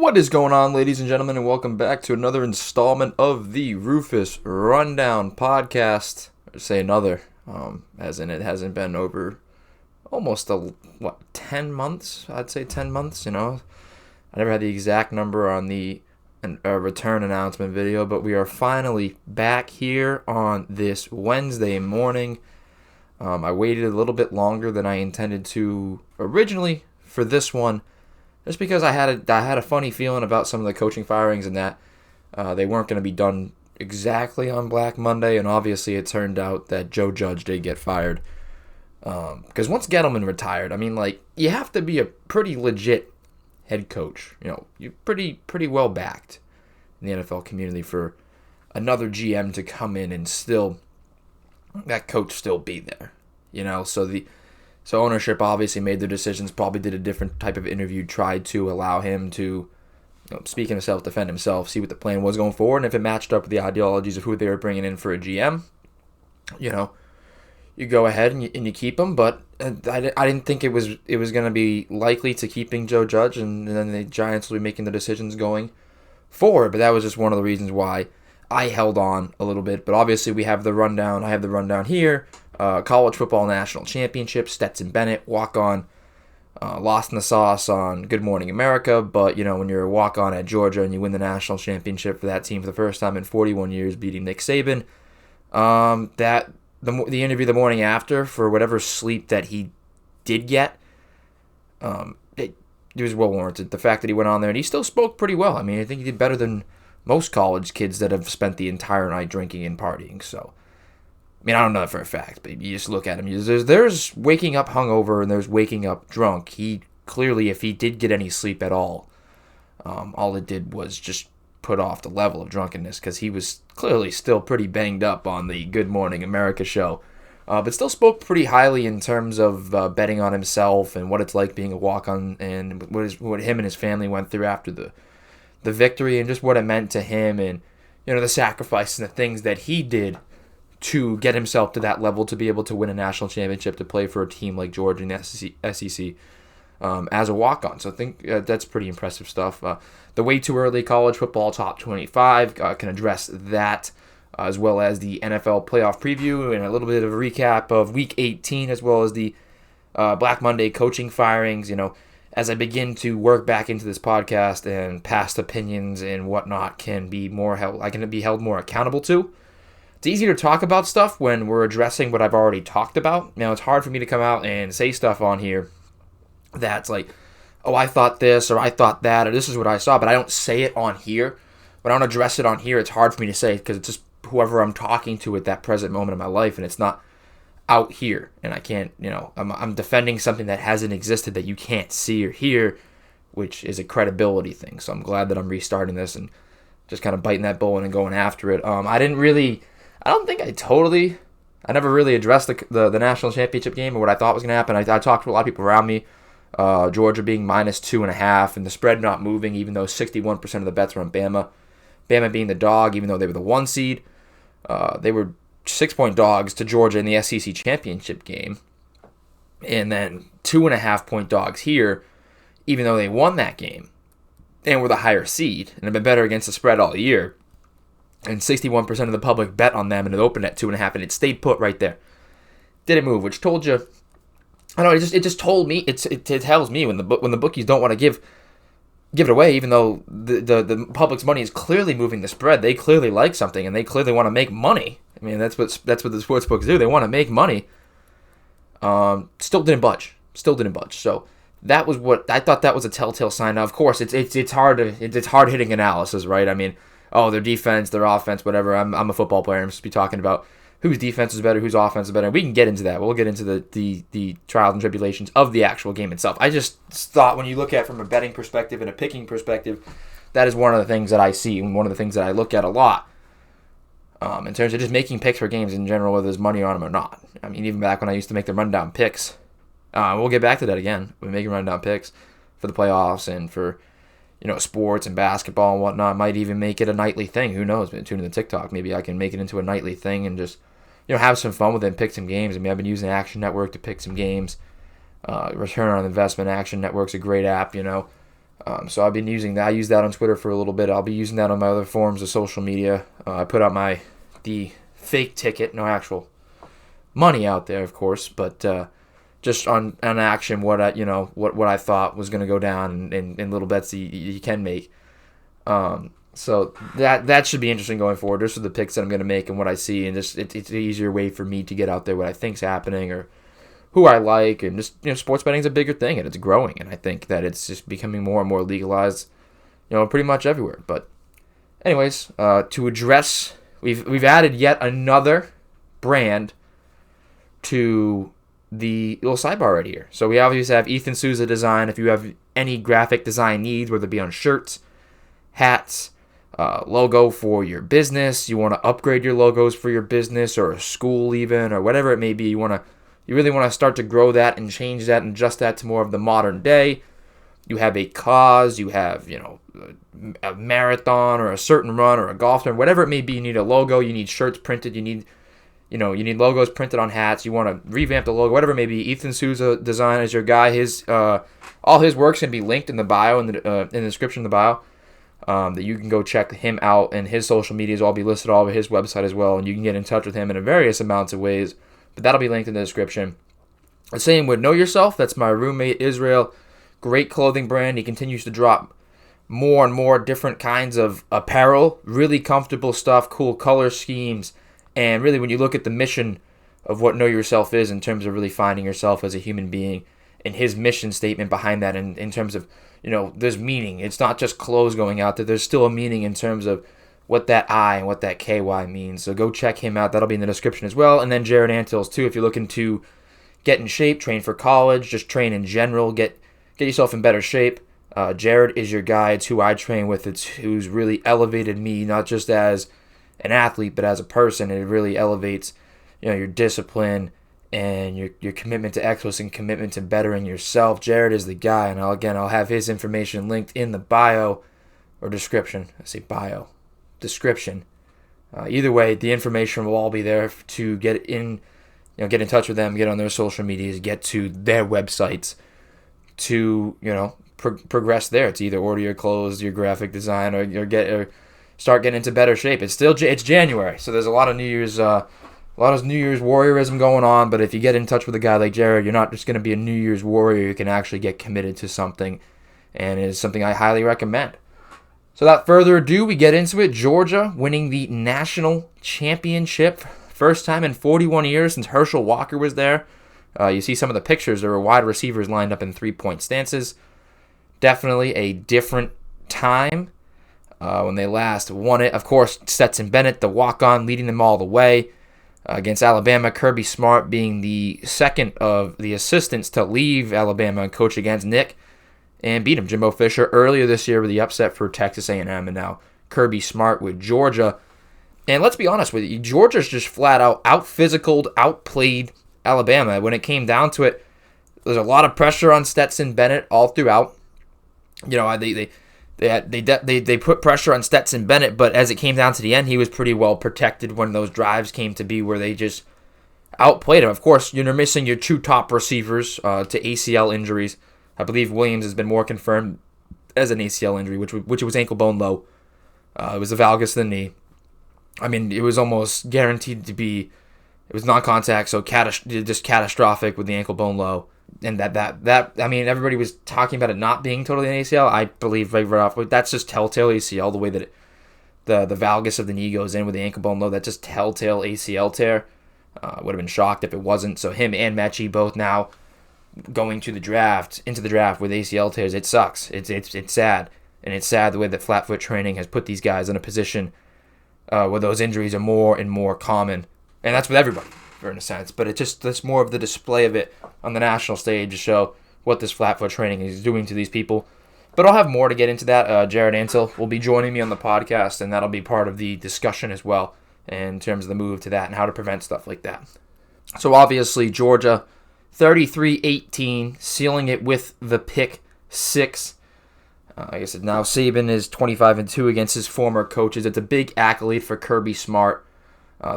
What is going on, ladies and gentlemen, and welcome back to another installment of the Rufus Rundown podcast. I say another, as in it hasn't been over almost 10 months? I'd say 10 months, I never had the exact number on the return announcement video, but we are finally back here on this Wednesday morning. I waited a little bit longer than I intended to originally for this one, just because I had a funny feeling about some of the coaching firings and that they weren't going to be done exactly on Black Monday, and obviously it turned out that Joe Judge did get fired. Because once Gettleman retired, you have to be a pretty legit head coach. You're pretty well backed in the NFL community for another GM to come in and still that coach still be there. So ownership obviously made their decisions, probably did a different type of interview, tried to allow him to, speaking of self-defend himself, see what the plan was going forward, and if it matched up with the ideologies of who they were bringing in for a GM, you go ahead and you keep him. But I didn't think it was going to be likely to keeping Joe Judge, and then the Giants will be making the decisions going forward. But that was just one of the reasons why I held on a little bit. But obviously we have the rundown. I have the rundown here. College football national championship, Stetson Bennett, walk-on, lost in the sauce on Good Morning America, but, when you're a walk-on at Georgia and you win the national championship for that team for the first time in 41 years, beating Nick Saban, the interview the morning after, for whatever sleep that he did get, it was well warranted. The fact that he went on there, and he still spoke pretty well. I think he did better than most college kids that have spent the entire night drinking and partying, so I don't know that for a fact, but you just look at him. There's waking up hungover and there's waking up drunk. He clearly, if he did get any sleep at all it did was just put off the level of drunkenness, because he was clearly still pretty banged up on the Good Morning America show. But still spoke pretty highly in terms of betting on himself and what it's like being a walk-on, and what him and his family went through after the victory, and just what it meant to him, and the sacrifices and the things that he did to get himself to that level, to be able to win a national championship, to play for a team like Georgia and SEC as a walk-on. So I think that's pretty impressive stuff. The way too early college football top 25 can address that, as well as the NFL playoff preview and a little bit of a recap of Week 18, as well as the Black Monday coaching firings. As I begin to work back into this podcast, and past opinions and whatnot can be held more accountable to. It's easier to talk about stuff when we're addressing what I've already talked about. Now, it's hard for me to come out and say stuff on here that's like, oh, I thought this, or I thought that, or this is what I saw, but I don't say it on here. When I don't address it on here, it's hard for me to say, because it's just whoever I'm talking to at that present moment in my life, and it's not out here. And I can't, I'm defending something that hasn't existed, that you can't see or hear, which is a credibility thing. So I'm glad that I'm restarting this and just kind of biting that bullet and going after it. I never really addressed the national championship game or what I thought was going to happen. I talked to a lot of people around me, Georgia being -2.5, and the spread not moving, even though 61% of the bets were on Bama. Bama being the dog, even though they were the 1 seed. They were 6-point dogs to Georgia in the SEC championship game. And then 2.5-point dogs here, even though they won that game and were the higher seed and have been better against the spread all year. And 61% of the public bet on them, and it opened at 2.5, and it stayed put right there. Didn't move, which told you, I don't know, it just told me, it tells me when the bookies don't want to give it away, even though the public's money is clearly moving the spread. They clearly like something, and they clearly want to make money. That's what the sports books do. They want to make money. Still didn't budge. So that was what I thought. That was a telltale sign. Now, of course, it's hard hitting analysis, right? Their defense, their offense, whatever. I'm a football player. I'm supposed to be talking about whose defense is better, whose offense is better. We can get into that. We'll get into the trials and tribulations of the actual game itself. I just thought, when you look at it from a betting perspective and a picking perspective, that is one of the things that I see, and one of the things that I look at a lot in terms of just making picks for games in general, whether there's money on them or not. Even back when I used to make the rundown picks. We'll get back to that again. We're making rundown picks for the playoffs and for sports and basketball and whatnot. Might even make it a nightly thing. Who knows? Tune in to TikTok. Maybe I can make it into a nightly thing and just, have some fun with it and pick some games. I've been using Action Network to pick some games. Return on Investment. Action Network's a great app, So I've been using that. I use that on Twitter for a little bit. I'll be using that on my other forms of social media. I put out the fake ticket, no actual money out there, of course, but just on action what I thought was going to go down and little bets that you can make. So that should be interesting going forward. Those are the picks that I'm going to make and what I see, and just it's an easier way for me to get out there what I think's happening or who I like, and just sports betting is a bigger thing and it's growing, and I think that it's just becoming more and more legalized, pretty much everywhere. But anyways, to address, we've added yet another brand to the little sidebar right here. So we obviously have Ethan Souza Design. If you have any graphic design needs, whether it be on shirts, hats, logo for your business, you want to upgrade your logos for your business or a school even, or whatever it may be, you really want to start to grow that and change that and adjust that to more of the modern day. You have a cause, you have, a marathon or a certain run or a golf tournament, whatever it may be, you need a logo, you need shirts printed, you need logos printed on hats, you want to revamp the logo, whatever it may be. Ethan Souza Design is your guy. His all his work's going to be linked in the bio, in the description of the bio, that you can go check him out, and his social medias will all be listed all over his website as well, and you can get in touch with him in various amounts of ways, but that'll be linked in the description. The same with Know Yourself. That's my roommate Israel. Great clothing brand. He continues to drop more and more different kinds of apparel, really comfortable stuff, cool color schemes, and really when you look at the mission of what Know Yourself is in terms of really finding yourself as a human being, and his mission statement behind that in terms of, there's meaning. It's not just clothes going out there. There's still a meaning in terms of what that I and what that KY means. So go check him out. That'll be in the description as well. And then Jared Antilles too, if you're looking to get in shape, train for college, just train in general, get yourself in better shape. Jared is your guy. It's who I train with. It's who's really elevated me, not just as an athlete, but as a person. It really elevates, your discipline and your commitment to excellence and commitment to bettering yourself. Jared is the guy, and I'll have his information linked in the bio or description. I say bio, description. Either way, the information will all be there to get in touch with them, get on their social medias, get to their websites to progress there. It's either order your clothes, your graphic design, or start getting into better shape. It's January, so there's a lot of New Year's warriorism going on. But if you get in touch with a guy like Jared, you're not just going to be a New Year's warrior. You can actually get committed to something, and it is something I highly recommend. So without further ado, we get into it. Georgia winning the national championship, first time in 41 years since Herschel Walker was there. You see some of the pictures. There were wide receivers lined up in three-point stances. Definitely a different time when they last won it. Of course, Stetson Bennett, the walk-on, leading them all the way against Alabama. Kirby Smart being the second of the assistants to leave Alabama and coach against Nick and beat him. Jimbo Fisher earlier this year with the upset for Texas A&M, and now Kirby Smart with Georgia. And let's be honest with you, Georgia's just flat out-physicaled, outplayed Alabama. When it came down to it, there's a lot of pressure on Stetson Bennett all throughout. They put pressure on Stetson Bennett, but as it came down to the end, he was pretty well protected when those drives came to be where they just outplayed him. Of course, you're missing your two top receivers to ACL injuries. I believe Williams has been more confirmed as an ACL injury, which was ankle bone low. It was the valgus of the knee. I mean, it was almost guaranteed to be. It was non-contact, so just catastrophic with the ankle bone low. And that I mean, everybody was talking about it not being totally an ACL. I believe right off, but that's just telltale ACL. The way that the valgus of the knee goes in with the ankle bone low, that's just telltale ACL tear. Would have been shocked if it wasn't. So him and Mechie both now going into the draft with ACL tears. It sucks. It's sad, and it's sad the way that flat foot training has put these guys in a position where those injuries are more and more common, and that's with everybody, in a sense. But that's more of the display of it on the national stage to show what this flat foot training is doing to these people. But I'll have more to get into that. Jared Antilles will be joining me on the podcast, and that'll be part of the discussion as well in terms of the move to that and how to prevent stuff like that. So obviously Georgia 33-18, sealing it with the pick 6. I guess now Saban is 25-2 against his former coaches. It's a big accolade for Kirby Smart.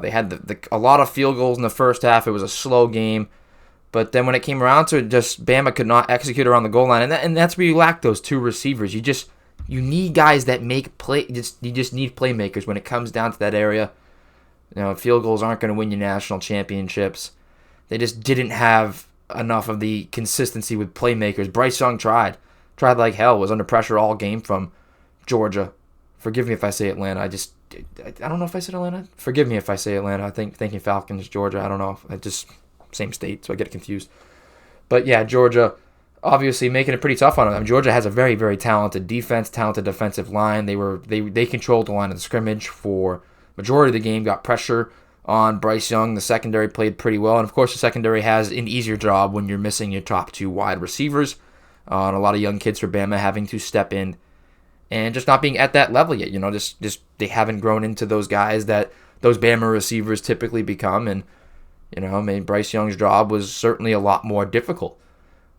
They had a lot of field goals in the first half. It was a slow game, But then when it came around to it, just Bama could not execute around the goal line, and that's where you lack those two receivers. You need guys that make play. You just need playmakers when it comes down to that area. Field goals aren't going to win you national championships. They just didn't have enough of the consistency with playmakers. Bryce Young tried like hell. Was under pressure all game from Georgia. Forgive me if I say Atlanta. I don't know if I said Atlanta. Forgive me if I say Atlanta. I think thinking Falcons, Georgia. I don't know. I just same state, so I get confused. But yeah, Georgia obviously making it pretty tough on them. Georgia has a very, very talented defense, talented defensive line. They controlled the line of the scrimmage for majority of the game. Got pressure on Bryce Young. The secondary played pretty well, and of course the secondary has an easier job when you're missing your top two wide receivers. And a lot of young kids for Bama having to step in and just not being at that level yet. Just they haven't grown into those guys that those Bama receivers typically become. And Bryce Young's job was certainly a lot more difficult.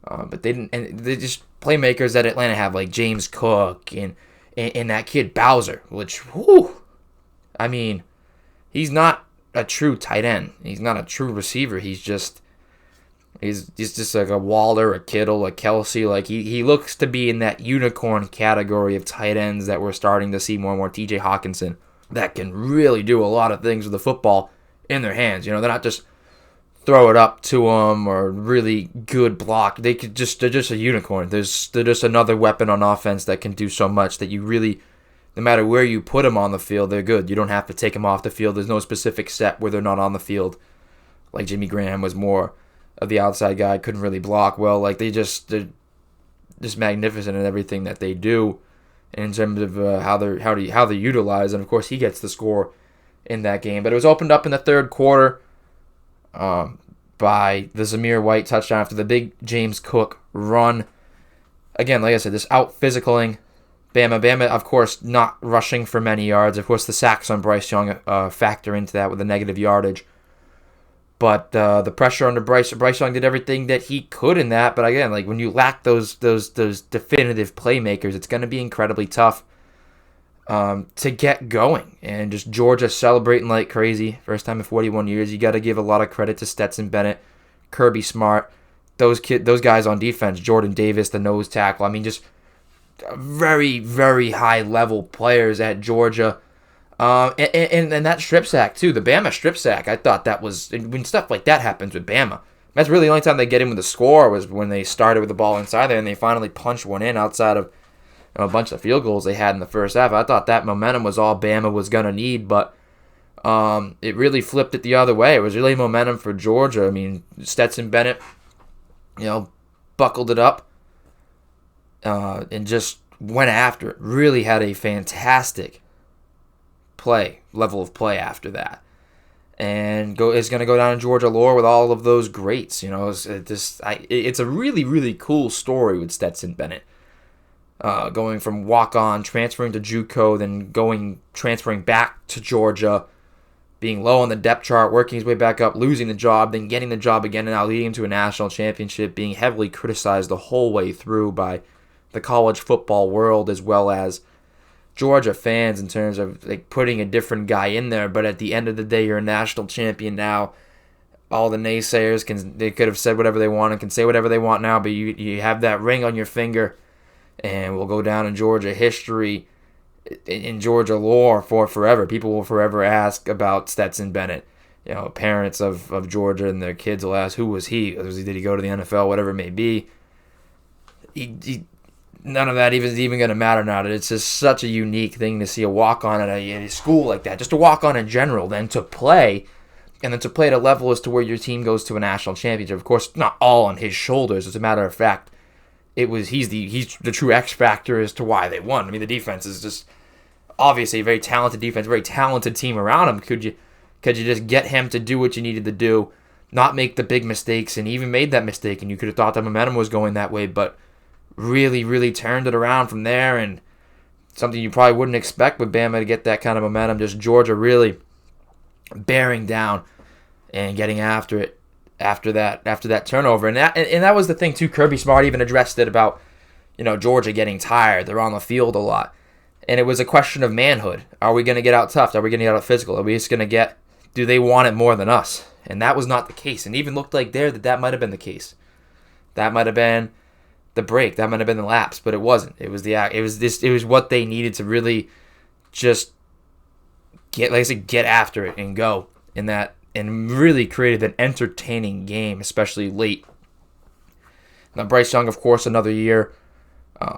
But they didn't, and they just playmakers that Atlanta have like James Cook and that kid Bowser, which, I mean, he's not a true tight end. He's not a true receiver. He's just like a Waller, a Kittle, a Kelsey. Like he looks to be in that unicorn category of tight ends that we're starting to see more and more. TJ Hawkinson that can really do a lot of things with the football in their hands. They're not just throw it up to them or really good block. They're just a unicorn. They're just another weapon on offense that can do so much that you really, no matter where you put them on the field, they're good. You don't have to take them off the field. There's no specific set where they're not on the field. Like Jimmy Graham was more of the outside guy, couldn't really block well. Like they're just magnificent in everything that they do in terms of how they're utilized. And of course, he gets the score in that game. But it was opened up in the third quarter by the Zamir White touchdown after the big James Cook run. Again, like I said, this out-physicaling Bama, of course, not rushing for many yards. Of course, the sacks on Bryce Young factor into that with the negative yardage. But the pressure under Bryce Young did everything that he could in that. But again, like when you lack those definitive playmakers, it's going to be incredibly tough to get going. And just Georgia celebrating like crazy. First time in 41 years. You got to give a lot of credit to Stetson Bennett, Kirby Smart, those guys on defense, Jordan Davis, the nose tackle. I mean, just very, very high level players at Georgia. And that strip sack too, the Bama strip sack. I thought that was, when stuff like that happens with Bama, that's really the only time they get in with a score was when they started with the ball inside there and they finally punched one in outside of a bunch of field goals they had in the first half. I thought that momentum was all Bama was gonna need, but it really flipped it the other way. It was really momentum for Georgia. I mean, Stetson Bennett, buckled it up and just went after it. Really had a fantastic level of play after that, and is going to go down in Georgia lore with all of those greats. It's a really, really cool story with Stetson Bennett, going from walk-on, transferring to JUCO, then transferring back to Georgia, being low on the depth chart, working his way back up, losing the job, then getting the job again, and now leading him to a national championship, being heavily criticized the whole way through by the college football world as well as Georgia fans in terms of like putting a different guy in there. But at the end of the day, you're a national champion now. All the naysayers they could have said whatever they want and can say whatever they want now, but you have that ring on your finger, and will go down in Georgia history, in Georgia lore for forever. People will forever ask about Stetson Bennett. Parents of Georgia and their kids will ask, who was he? Did he go to the NFL? Whatever it may be. None of that is even going to matter now. It's just such a unique thing to see a walk-on at a school like that. Just to walk on in general, then to play, and then to play at a level as to where your team goes to a national championship. Of course, not all on his shoulders. As a matter of fact, he's the true X factor as to why they won. I mean, the defense is just obviously a very talented defense, very talented team around him. Could you just get him to do what you needed to do, not make the big mistakes, and even made that mistake, and you could have thought the momentum was going that way, but really, really turned it around from there, and something you probably wouldn't expect with Bama to get that kind of momentum. Just Georgia really bearing down and getting after it after that turnover. And that was the thing too. Kirby Smart even addressed it about Georgia getting tired. They're on the field a lot, and it was a question of manhood. Are we going to get out tough? Are we going to get out physical? Are we just going to do they want it more than us? And that was not the case. And it even looked like that might have been the case. That might have been the break. That might have been the lapse, but it wasn't. It was what they needed to really just get after it and go in that, and really created an entertaining game, especially late. Now, Bryce Young, of course, another year,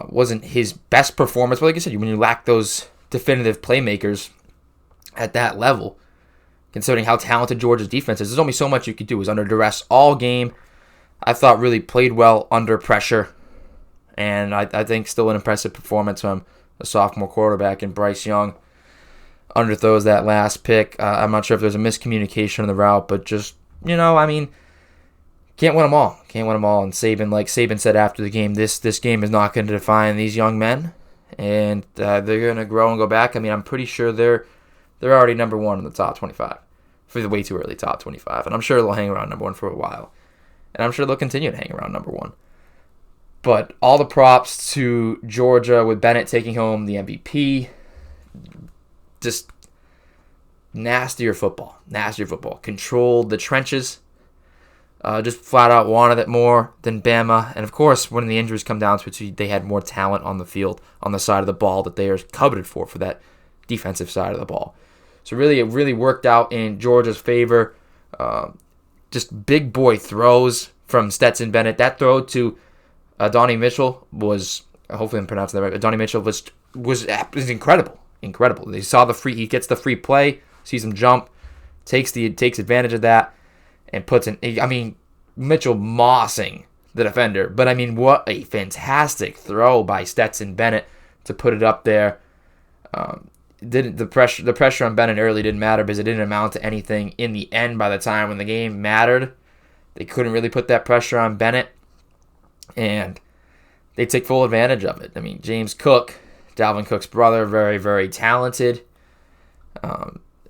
wasn't his best performance, but like I said, when you lack those definitive playmakers at that level, considering how talented Georgia's defense is, there's only so much you could do. He was under duress all game. I thought really played well under pressure, and I think still an impressive performance from a sophomore quarterback in Bryce Young. Underthrows that last pick. I'm not sure if there's a miscommunication on the route, but just, can't win them all. Can't win them all. And Saban, like Saban said after the game, this game is not going to define these young men, and they're going to grow and go back. I'm pretty sure they're already number one in the top 25 for the way too early top 25, and I'm sure they'll hang around number one for a while, and I'm sure they'll continue to hang around number one. But all the props to Georgia with Bennett taking home the MVP. Just nastier football. Controlled the trenches. Just flat out wanted it more than Bama. And of course, when the injuries come down to it, they had more talent on the field, on the side of the ball that they are coveted for that defensive side of the ball. So really, it really worked out in Georgia's favor. Just big boy throws from Stetson Bennett. That throw to Donnie Mitchell was, hopefully I'm pronouncing that right, Donnie Mitchell was incredible. Incredible. They saw he gets the free play, sees him jump, takes advantage of that, and puts Mitchell mossing the defender. But what a fantastic throw by Stetson Bennett to put it up there. The pressure on Bennett early didn't matter because it didn't amount to anything in the end. By the time when the game mattered, they couldn't really put that pressure on Bennett, and they take full advantage of it. James Cook, Dalvin Cook's brother, very, very talented,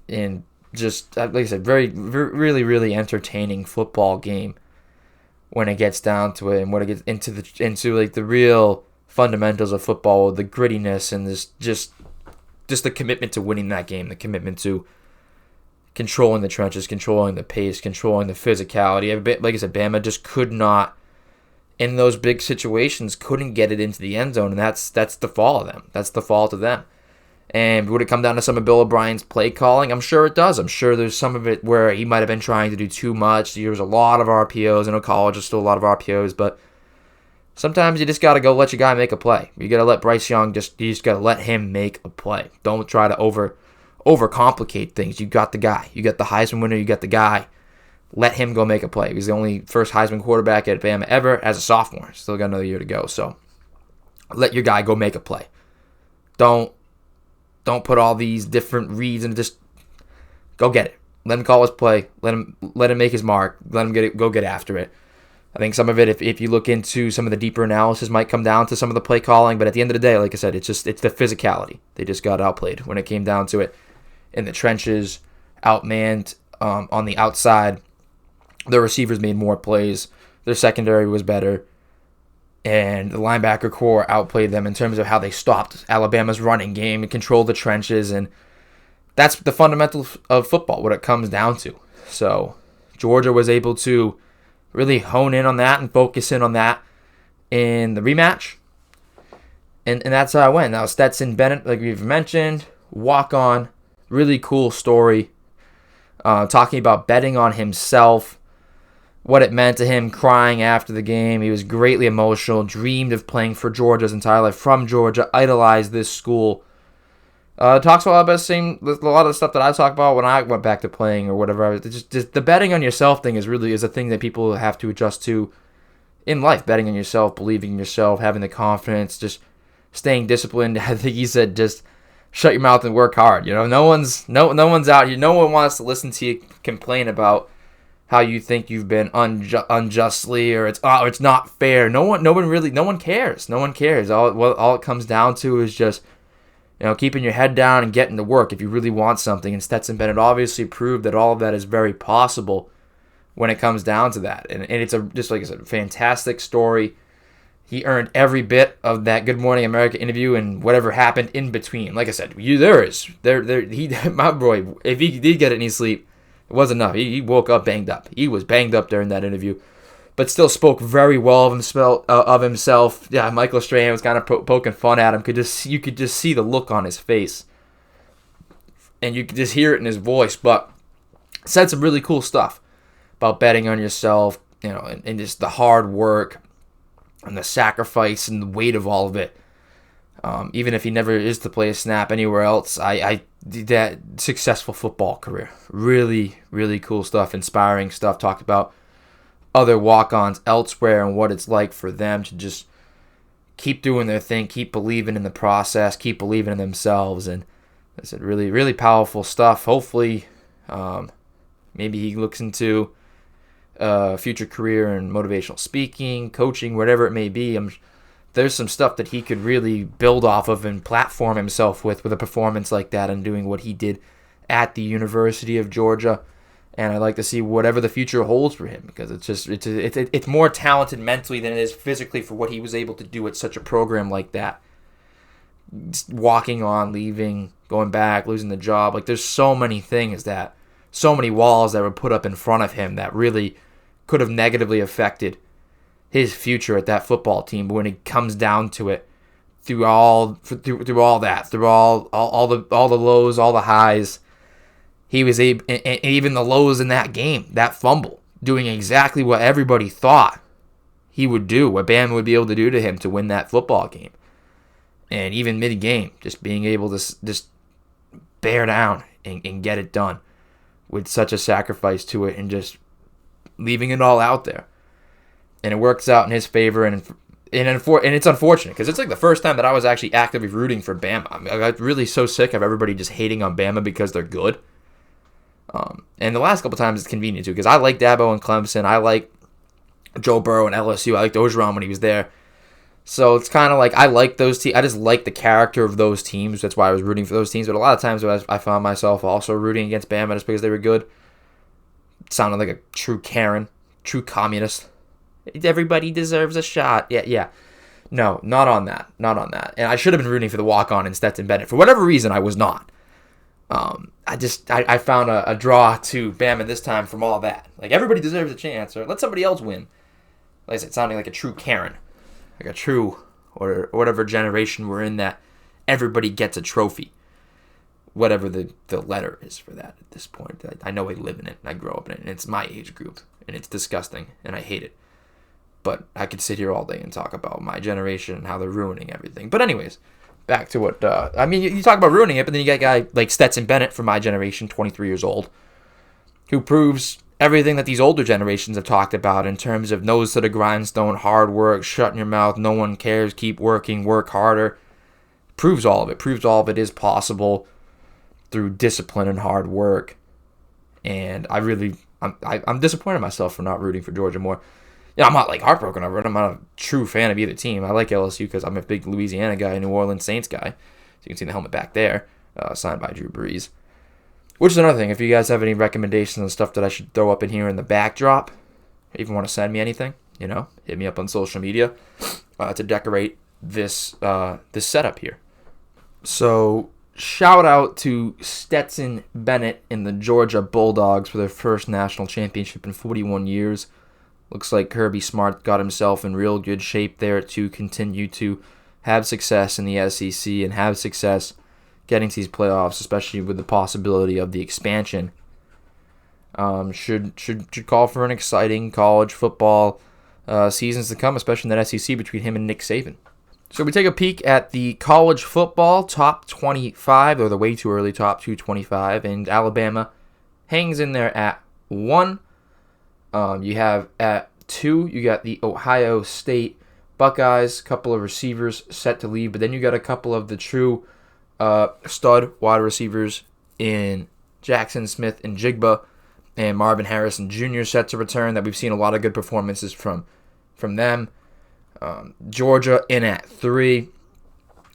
and just like I said, very, really, really entertaining football game when it gets down to it, and when it gets into like the real fundamentals of football, the grittiness, and this just the commitment to winning that game, the commitment to controlling the trenches, controlling the pace, controlling the physicality. Like I said, Bama just could not, in those big situations, couldn't get it into the end zone, and that's the fault of them. That's the fault of them. And would it come down to some of Bill O'Brien's play calling? I'm sure it does. I'm sure there's some of it where he might have been trying to do too much. There was a lot of RPOs. I know college is still a lot of RPOs, but sometimes you just got to go let your guy make a play. You got to let Bryce Young, you just got to let him make a play. Don't try to overcomplicate things. You got the guy. You got the Heisman winner. You got the guy. Let him go make a play. He's the only first Heisman quarterback at Bama ever as a sophomore. Still got another year to go. So let your guy go make a play. Don't put all these different reads and just go get it. Let him call his play. Let him make his mark. Let him go get after it. I think some of it, if you look into some of the deeper analysis, might come down to some of the play calling. But at the end of the day, like I said, it's the physicality. They just got outplayed when it came down to it. In the trenches, outmanned on the outside. The receivers made more plays. Their secondary was better. And the linebacker core outplayed them in terms of how they stopped Alabama's running game and controlled the trenches. And that's the fundamentals of football, what it comes down to. So Georgia was able to really hone in on that and focus in on that in the rematch. And that's how I went. Now, Stetson Bennett, like we've mentioned, walk-on, really cool story. Talking about betting on himself, what it meant to him, crying after the game. He was greatly emotional, dreamed of playing for Georgia his entire life, from Georgia, idolized this school. Talks about a lot of the stuff that I talk about when I went back to playing or whatever. Just the betting on yourself thing is a thing that people have to adjust to in life. Betting on yourself, believing in yourself, having the confidence, just staying disciplined. I think he said just shut your mouth and work hard. No one's out here. No one wants to listen to you complain about how you think you've been unjustly, or it's not fair. No one cares. No one cares. All it comes down to is just keeping your head down and getting to work if you really want something. And Stetson Bennett obviously proved that all of that is very possible when it comes down to that. And it's just like I said, fantastic story. He earned every bit of that Good Morning America interview and whatever happened in between. Like I said, my boy, if he did get any sleep, It wasn't enough. He woke up banged up. He was banged up during that interview, but still spoke very well of himself. Yeah, Michael Strahan was kind of poking fun at him. You could just see the look on his face, and you could just hear it in his voice. But said some really cool stuff about betting on yourself, and just the hard work and the sacrifice and the weight of all of it. Even if he never is to play a snap anywhere else, I did that successful football career. Really, really cool stuff, inspiring stuff. Talked about other walk-ons elsewhere and what it's like for them to just keep doing their thing, keep believing in the process, keep believing in themselves. And I said, really, really powerful stuff. Hopefully, maybe he looks into a future career in motivational speaking, coaching, whatever it may be. There's some stuff that he could really build off of and platform himself with a performance like that and doing what he did at the University of Georgia. And I'd like to see whatever the future holds for him, because it's more talented mentally than it is physically for what he was able to do at such a program like that. Just walking on, leaving, going back, losing the job. Like, there's so many walls that were put up in front of him that really could have negatively affected his future at that football team. But when it comes down to it, through all the lows, all the highs, he was able, and even the lows in that game, that fumble, doing exactly what everybody thought he would do, what Bama would be able to do to him to win that football game. And even mid-game, just being able to just bear down and get it done with such a sacrifice to it and just leaving it all out there. And it works out in his favor, and it's unfortunate because it's like the first time that I was actually actively rooting for Bama. I'm really so sick of everybody just hating on Bama because they're good. And the last couple times it's convenient too, because I like Dabo and Clemson. I like Joe Burrow and LSU. I liked Orgeron when he was there. So it's kind of like I like those teams. I just like the character of those teams. That's why I was rooting for those teams. But a lot of times I found myself also rooting against Bama just because they were good. It sounded like a true Karen, true communist. Everybody deserves a shot. Yeah. No, not on that. And I should have been rooting for the walk-on in Stetson Bennett. For whatever reason, I was not. I found a draw to Bama this time from all that. Like, everybody deserves a chance, or let somebody else win. Like I said, sounding like a true Karen. Like a true, or whatever generation we're in, that everybody gets a trophy. Whatever the letter is for that at this point. I know I live in it, and I grow up in it, and it's my age group, and it's disgusting, and I hate it. But I could sit here all day and talk about my generation and how they're ruining everything. But anyways, back to what, you talk about ruining it, but then you got a guy like Stetson Bennett from my generation, 23 years old, who proves everything that these older generations have talked about in terms of nose to the grindstone, hard work, shutting your mouth, no one cares, keep working, work harder. Proves all of it is possible through discipline and hard work. And I'm disappointed in myself for not rooting for Georgia more. Yeah, I'm not like heartbroken over it. I'm not a true fan of either team. I like LSU because I'm a big Louisiana guy, New Orleans Saints guy. So you can see the helmet back there, signed by Drew Brees. Which is another thing. If you guys have any recommendations and stuff that I should throw up in here in the backdrop, if you want to send me anything, hit me up on social media to decorate this setup here. So shout out to Stetson Bennett and the Georgia Bulldogs for their first national championship in 41 years. Looks like Kirby Smart got himself in real good shape there to continue to have success in the SEC and have success getting to these playoffs, especially with the possibility of the expansion. Should call for an exciting college football seasons to come, especially in that SEC between him and Nick Saban. So we take a peek at the college football top 25, or the way too early top 225, and Alabama hangs in there at 1. You have at 2, you got the Ohio State Buckeyes, couple of receivers set to leave, but then you got a couple of the true stud wide receivers in Jackson Smith and Jigba, and Marvin Harrison Jr. set to return, that we've seen a lot of good performances from them. Georgia in at 3.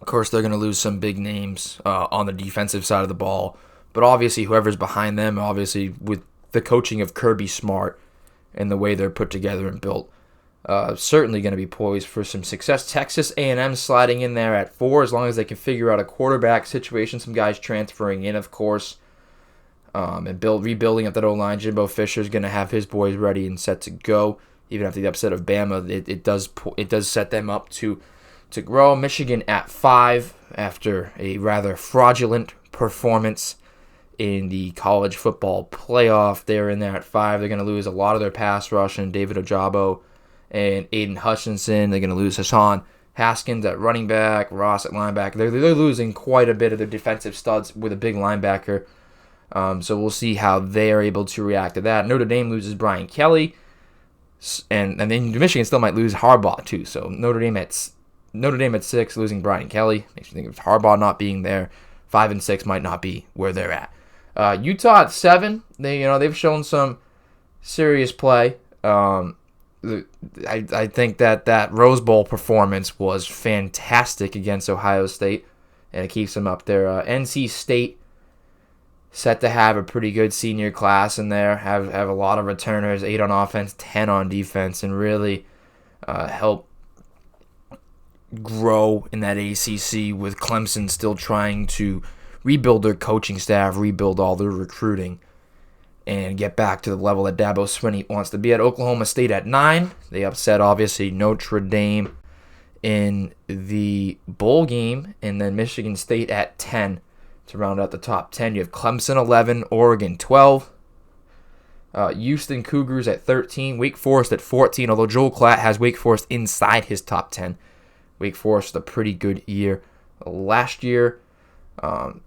Of course, they're going to lose some big names on the defensive side of the ball, but obviously whoever's behind them, obviously with the coaching of Kirby Smart and the way they're put together and built, certainly going to be poised for some success. Texas A&M sliding in there at 4, as long as they can figure out a quarterback situation. Some guys transferring in, of course. and rebuilding up that O-line. Jimbo Fisher's going to have his boys ready and set to go. Even after the upset of Bama, it does set them up to grow. Michigan at 5 after a rather fraudulent performance in the college football playoff. They're in there at 5. They're going to lose a lot of their pass rush and David Ojabo and Aiden Hutchinson. They're going to lose Hassan Haskins at running back, Ross at linebacker. They're losing quite a bit of their defensive studs with a big linebacker. So we'll see how they are able to react to that. Notre Dame loses Brian Kelly, and then Michigan still might lose Harbaugh too. So Notre Dame at 6, losing Brian Kelly makes me think of Harbaugh not being there. 5 and 6 might not be where they're at. Utah at 7. They've shown some serious play. I think that Rose Bowl performance was fantastic against Ohio State, and it keeps them up there. NC State set to have a pretty good senior class in there. Have a lot of returners, 8 on offense, 10 on defense, and really help grow in that ACC with Clemson still trying to rebuild their coaching staff, rebuild all their recruiting, and get back to the level that Dabo Swinney wants to be at. Oklahoma State at 9. They upset, obviously, Notre Dame in the bowl game, and then Michigan State at 10 to round out the top 10. You have Clemson 11, Oregon 12. Houston Cougars at 13, Wake Forest at 14, although Joel Klatt has Wake Forest inside his top 10. Wake Forest, a pretty good year last year.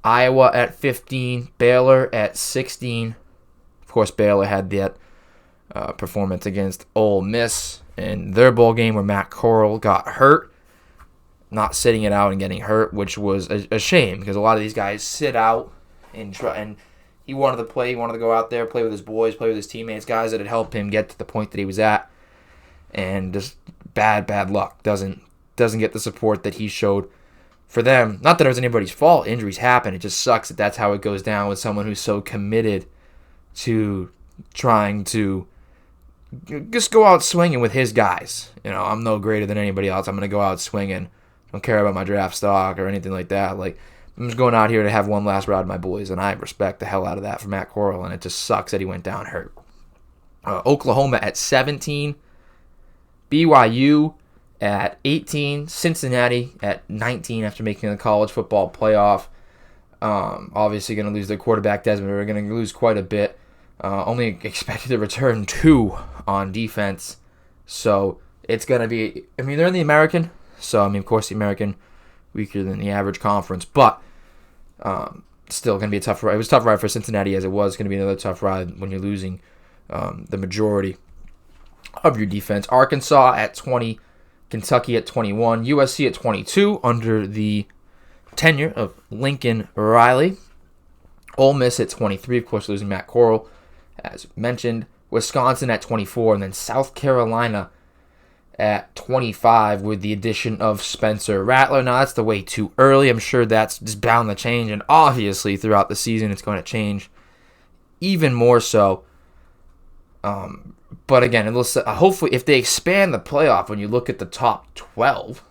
Iowa at 15, Baylor at 16. Of course, Baylor had that performance against Ole Miss in their bowl game where Matt Corral got hurt, not sitting it out and getting hurt, which was a shame because a lot of these guys sit out and he wanted to play. He wanted to go out there, play with his boys, play with his teammates, guys that had helped him get to the point that he was at, and just bad luck. Doesn't get the support that he showed for them. Not that it was anybody's fault. Injuries happen. It just sucks that that's how it goes down with someone who's so committed to trying to just go out swinging with his guys. I'm no greater than anybody else. I'm going to go out swinging. Don't care about my draft stock or anything like that. Like, I'm just going out here to have one last ride with my boys, and I respect the hell out of that for Matt Corral, and it just sucks that he went down hurt. Oklahoma at 17. BYU at 18, Cincinnati at 19 after making the college football playoff. Obviously going to lose their quarterback, Desmond. We're going to lose quite a bit. Only expected to return 2 on defense. So it's going to be, they're in the American. So, of course, the American weaker than the average conference. But still going to be a tough ride. It was a tough ride for Cincinnati as it was. It's going to be another tough ride when you're losing the majority of your defense. Arkansas at 20. Kentucky at 21, USC at 22 under the tenure of Lincoln Riley. Ole Miss at 23, of course, losing Matt Corral, as mentioned. Wisconsin at 24, and then South Carolina at 25 with the addition of Spencer Rattler. Now, that's the way too early. I'm sure that's just bound to change, and obviously throughout the season it's going to change even more so. But again, hopefully if they expand the playoff, when you look at the top 12,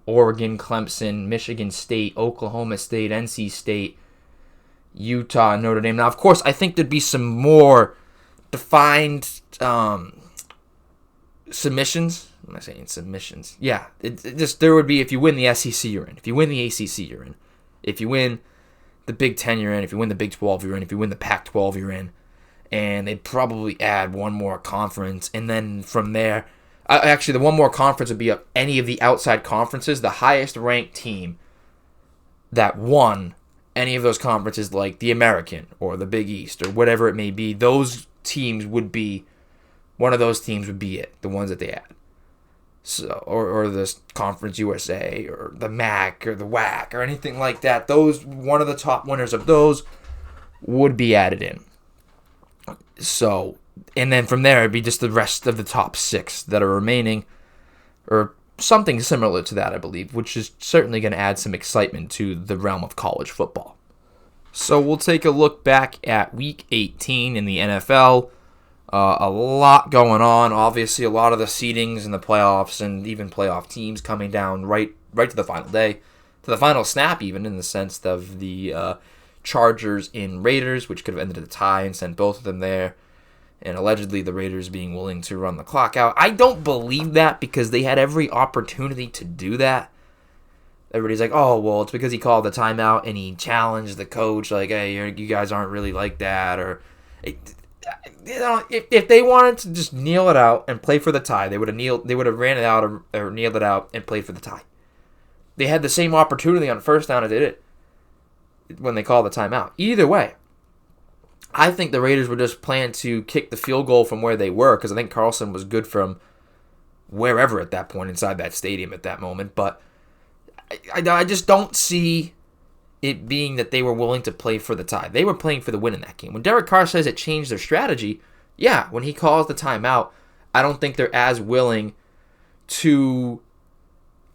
Oregon, Clemson, Michigan State, Oklahoma State, NC State, Utah, and Notre Dame. Now, of course, I think there'd be some more defined submissions. Am I saying submissions? Yeah, there would be if you win the SEC, you're in. If you win the ACC, you're in. If you win the Big Ten, you're in. If you win the Big 12, you're in. If you win the Pac-12, you're in. And they'd probably add one more conference. And then from there, actually, the one more conference would be of any of the outside conferences. The highest ranked team that won any of those conferences, like the American or the Big East or whatever it may be, those teams would be, one of those teams would be it, the ones that they add. So, or the Conference USA or the MAC or the WAC or anything like that. One of the top winners of those would be added in. So, and then from there, it'd be just the rest of the top 6 that are remaining, or something similar to that, I believe, which is certainly going to add some excitement to the realm of college football. So we'll take a look back at Week 18 in the NFL. A lot going on. Obviously, a lot of the seedings in the playoffs and even playoff teams coming down right to the final day, to the final snap even, in the sense of the Chargers in Raiders, which could have ended in a tie and sent both of them there. And allegedly the Raiders being willing to run the clock out. I don't believe that because they had every opportunity to do that. Everybody's like, oh, well, it's because he called the timeout and he challenged the coach, like, hey, you guys aren't really like that. Or, if they wanted to just kneel it out and play for the tie, they would have ran it out or kneeled it out and played for the tie. They had the same opportunity on first down as they did when they called the timeout. Either way, I think the Raiders were just planning to kick the field goal from where they were because I think Carlson was good from wherever at that point inside that stadium at that moment. But I just don't see it being that they were willing to play for the tie. They were playing for the win in that game. When Derek Carr says it changed their strategy, yeah, when he calls the timeout, I don't think they're as willing to...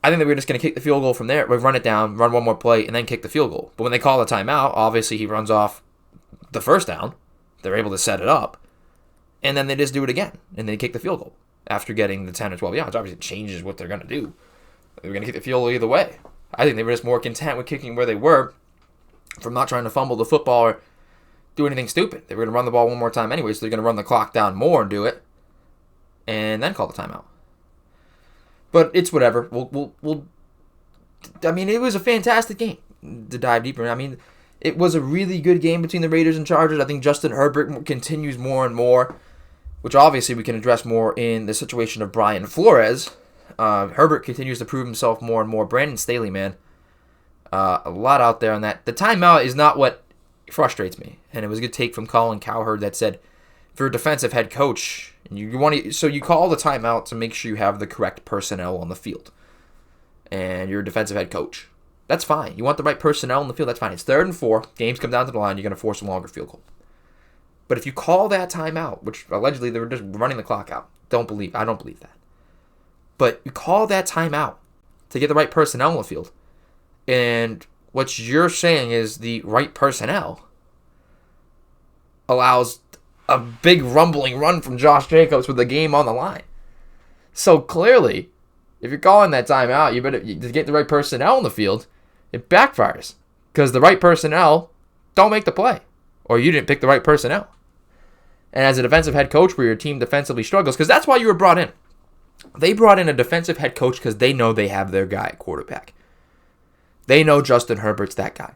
I think they were just going to kick the field goal from there, run it down, run one more play, and then kick the field goal. But when they call the timeout, obviously he runs off the first down. They're able to set it up. And then they just do it again, and they kick the field goal after getting the 10 or 12 yards. Obviously, it changes what they're going to do. They were going to kick the field goal either way. I think they were just more content with kicking where they were from not trying to fumble the football or do anything stupid. They were going to run the ball one more time anyway, so they're going to run the clock down more and do it, and then call the timeout. But it's whatever. We'll. I mean, it was a fantastic game to dive deeper. I mean, it was a really good game between the Raiders and Chargers. I think Justin Herbert continues more and more, which obviously we can address more in the situation of Brian Flores. Herbert continues to prove himself more and more. Brandon Staley, man, a lot out there on that. The timeout is not what frustrates me, and it was a good take from Colin Cowherd that said, if you're a defensive head coach, and you want to, so you call the timeout to make sure you have the correct personnel on the field, and you're a defensive head coach. That's fine. You want the right personnel on the field. That's fine. It's 3rd and 4. Games come down to the line. You're going to force a longer field goal. But if you call that timeout, which allegedly they were just running the clock out, I don't believe that. But you call that timeout to get the right personnel on the field. And what you're saying is the right personnel allows a big rumbling run from Josh Jacobs with the game on the line. So clearly, if you're calling that timeout, you better to get the right personnel on the field. It backfires because the right personnel don't make the play, or you didn't pick the right personnel. And as a defensive head coach where your team defensively struggles, because that's why you were brought in. They brought in a defensive head coach because they know they have their guy at quarterback. They know Justin Herbert's that guy.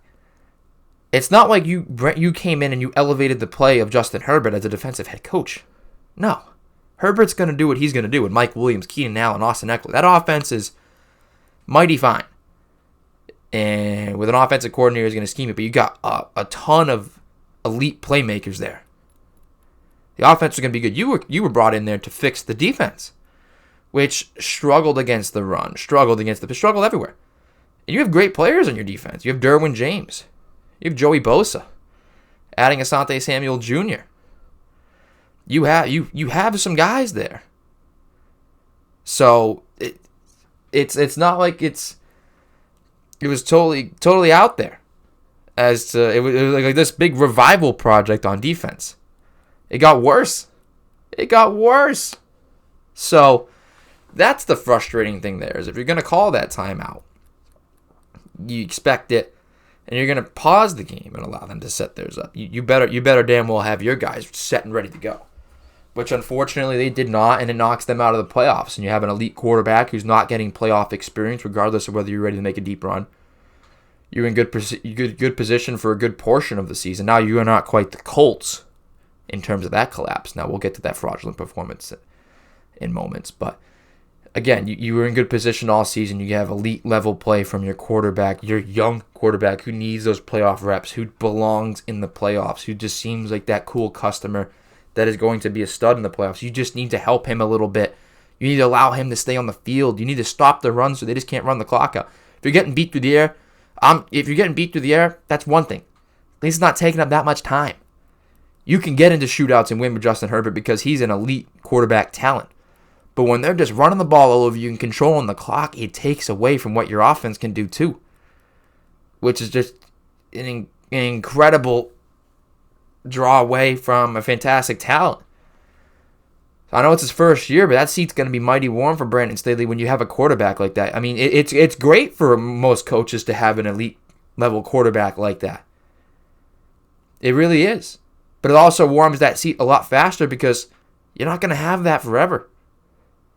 It's not like you came in and you elevated the play of Justin Herbert as a defensive head coach. No. Herbert's going to do what he's going to do with Mike Williams, Keenan Allen, Austin Eckler. That offense is mighty fine. And with an offensive coordinator who's going to scheme it, but you got a ton of elite playmakers there. The offense is going to be good. You were brought in there to fix the defense, which struggled against the run, struggled everywhere. And you have great players on your defense. You have Derwin James. You have Joey Bosa. Adding Asante Samuel Jr. You have some guys there. So it's not like it was totally out there. It was like this big revival project on defense. It got worse. So that's the frustrating thing there, is if you're going to call that timeout, you expect it, and you're going to pause the game and allow them to set theirs up. You better damn well have your guys set and ready to go, which unfortunately they did not, and it knocks them out of the playoffs. And you have an elite quarterback who's not getting playoff experience, regardless of whether you're ready to make a deep run. You're in good position for a good portion of the season. Now you are not quite the Colts in terms of that collapse. Now we'll get to that fraudulent performance in moments, but again, you were in good position all season. You have elite level play from your quarterback, your young quarterback who needs those playoff reps, who belongs in the playoffs, who just seems like that cool customer that is going to be a stud in the playoffs. You just need to help him a little bit. You need to allow him to stay on the field. You need to stop the run so they just can't run the clock out. If you're getting beat through the air, that's one thing. At least it's not taking up that much time. You can get into shootouts and win with Justin Herbert because he's an elite quarterback talent. But when they're just running the ball all over you and controlling the clock, it takes away from what your offense can do too, which is just an incredible draw away from a fantastic talent. I know it's his first year, but that seat's going to be mighty warm for Brandon Staley when you have a quarterback like that. I mean, it's great for most coaches to have an elite level quarterback like that. It really is. But it also warms that seat a lot faster because you're not going to have that forever.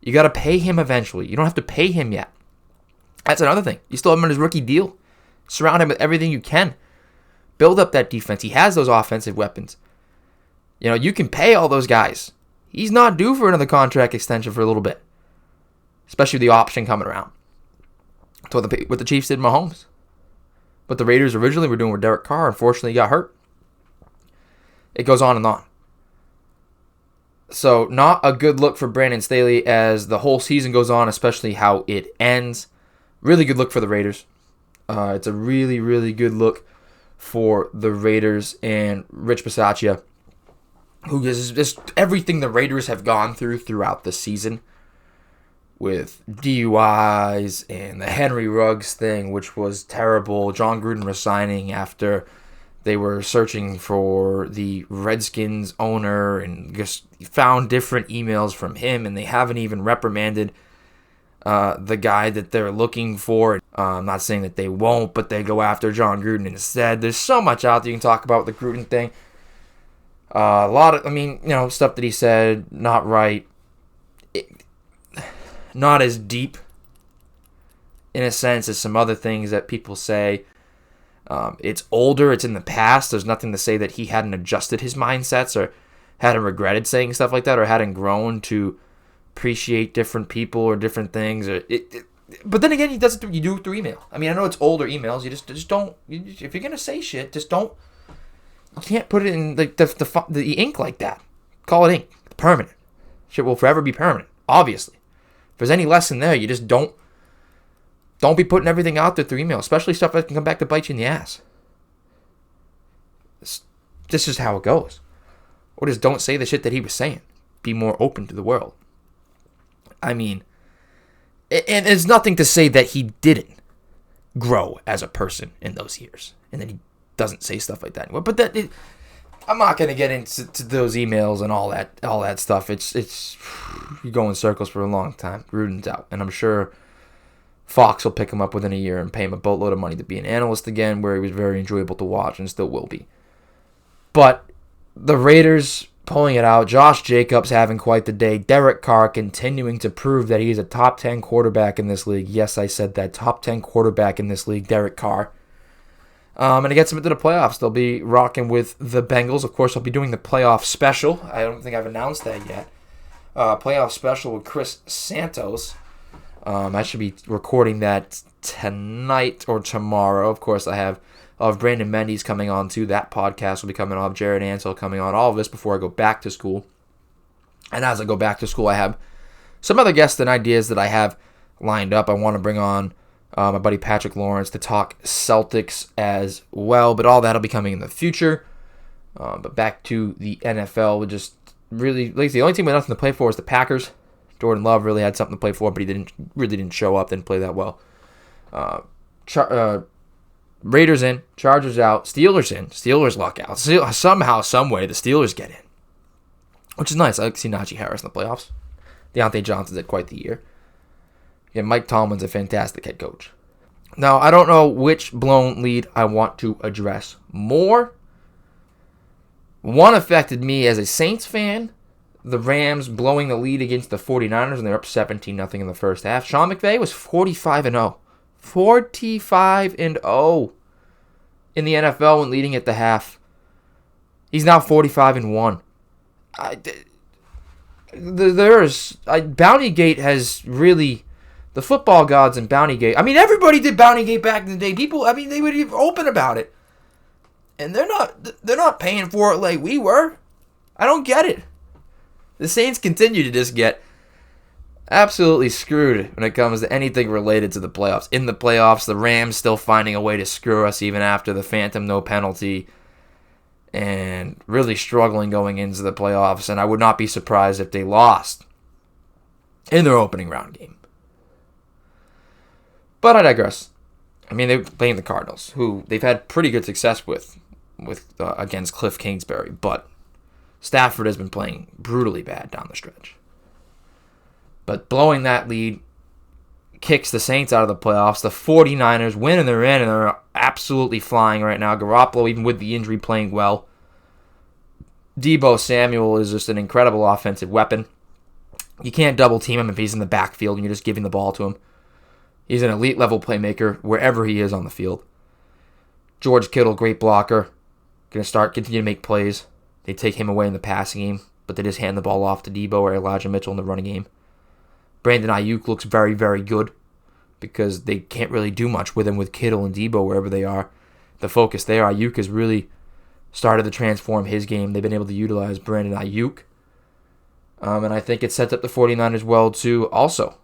You got to pay him eventually. You don't have to pay him yet. That's another thing. You still have him on his rookie deal. Surround him with everything you can. Build up that defense. He has those offensive weapons. You can pay all those guys. He's not due for another contract extension for a little bit. Especially with the option coming around. That's what the Chiefs did with Mahomes. But the Raiders originally were doing with Derek Carr. Unfortunately, he got hurt. It goes on and on. So, not a good look for Brandon Staley as the whole season goes on, especially how it ends. Really good look for the Raiders. It's a really, really good look for the Raiders and Rich Bisaccia, who is just everything the Raiders have gone throughout the season with DUIs and the Henry Ruggs thing, which was terrible. John Gruden resigning after they were searching for the Redskins owner and just found different emails from him, and they haven't even reprimanded the guy that they're looking for. I'm not saying that they won't, but they go after John Gruden instead. There's so much out there you can talk about with the Gruden thing. A lot of, stuff that he said, not right. Not as deep, in a sense, as some other things that people say. It's older, it's in the past. There's nothing to say that he hadn't adjusted his mindsets or hadn't regretted saying stuff like that or hadn't grown to appreciate different people or different things. But then again, he does it. You do it through email. I know it's older emails. You just don't. If you're gonna say shit, just don't. You can't put it in the ink like that. Call it ink. It's permanent. Shit will forever be permanent. Obviously, if there's any lesson there, you just don't. Don't be putting everything out there through email, especially stuff that can come back to bite you in the ass. This is how it goes. Or just don't say the shit that he was saying. Be more open to the world. And there's nothing to say that he didn't grow as a person in those years. And then he doesn't say stuff like that anymore. But I'm not going to get into those emails and all that stuff. It's you go in circles for a long time. Gruden's out. And I'm sure Fox will pick him up within a year and pay him a boatload of money to be an analyst again, where he was very enjoyable to watch and still will be. But the Raiders pulling it out. Josh Jacobs having quite the day. Derek Carr continuing to prove that he's a top 10 quarterback in this league. Yes, I said that. Top 10 quarterback in this league, Derek Carr. And it gets them into the playoffs. They'll be rocking with the Bengals. Of course, I'll be doing the playoff special. I don't think I've announced that yet. Playoff special with Chris Santos. I should be recording that tonight or tomorrow. Of course, I have Brandon Mendes coming on too. That podcast will be coming on. Jared Ansell coming on. All of this before I go back to school. And as I go back to school, I have some other guests and ideas that I have lined up. I want to bring on my buddy Patrick Lawrence to talk Celtics as well. But all that will be coming in the future. But back to the NFL. We just really, the only team with nothing to play for is the Packers. Jordan Love really had something to play for, but he didn't show up, didn't play that well. Raiders in, Chargers out, Steelers in, Steelers luck out. Somehow, someway, the Steelers get in, which is nice. I like to see Najee Harris in the playoffs. Deontay Johnson's had quite the year. Yeah, Mike Tomlin's a fantastic head coach. Now, I don't know which blown lead I want to address more. One affected me as a Saints fan. The Rams blowing the lead against the 49ers, and they're up 17-0 in the first half. Sean McVay was 45-0. 45-0 in the NFL when leading at the half. He's now 45-1. Bountygate has really... The football gods and Bountygate... everybody did Bountygate back in the day. People, they were even open about it. And they're not paying for it like we were. I don't get it. The Saints continue to just get absolutely screwed when it comes to anything related to the playoffs. In the playoffs, the Rams still finding a way to screw us even after the phantom no penalty. And really struggling going into the playoffs. And I would not be surprised if they lost in their opening round game. But I digress. They're playing the Cardinals, who they've had pretty good success with against Cliff Kingsbury. But Stafford has been playing brutally bad down the stretch. But blowing that lead kicks the Saints out of the playoffs. The 49ers win and they're in, and they're absolutely flying right now. Garoppolo, even with the injury, playing well. Deebo Samuel is just an incredible offensive weapon. You can't double team him if he's in the backfield and you're just giving the ball to him. He's an elite level playmaker wherever he is on the field. George Kittle, great blocker. Going to continue to make plays. They take him away in the passing game, but they just hand the ball off to Deebo or Elijah Mitchell in the running game. Brandon Ayuk looks very, very good because they can't really do much with him with Kittle and Deebo wherever they are. The focus there, Ayuk has really started to transform his game. They've been able to utilize Brandon Ayuk. And I think it sets up the 49ers well to also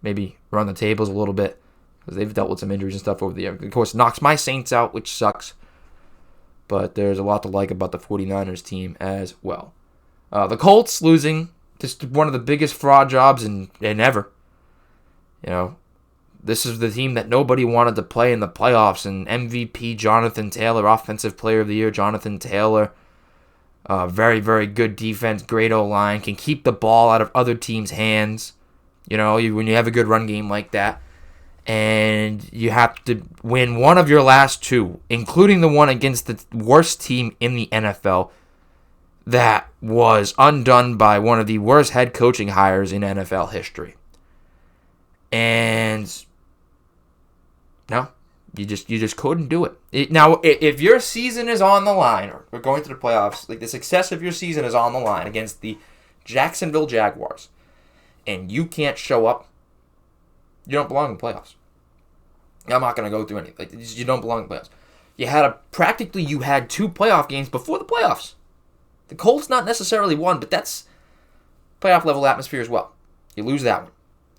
maybe run the tables a little bit because they've dealt with some injuries and stuff over the year. Of course, knocks my Saints out, which sucks. But there's a lot to like about the 49ers team as well. The Colts losing just one of the biggest fraud jobs in ever. You know, this is the team that nobody wanted to play in the playoffs. And MVP Jonathan Taylor, Offensive Player of the Year Jonathan Taylor. Very, very good defense, great O-line, can keep the ball out of other teams' hands. You know, when you have a good run game like that. And you have to win one of your last two, including the one against the worst team in the NFL that was undone by one of the worst head coaching hires in NFL history. And no, you just couldn't do it. Now, if your season is on the line, or going to the playoffs, like the success of your season is on the line against the Jacksonville Jaguars, and you can't show up, you don't belong in the playoffs. I'm not going to go through any. You don't belong in the playoffs. You had two playoff games before the playoffs. The Colts not necessarily won, but that's playoff level atmosphere as well. You lose that one.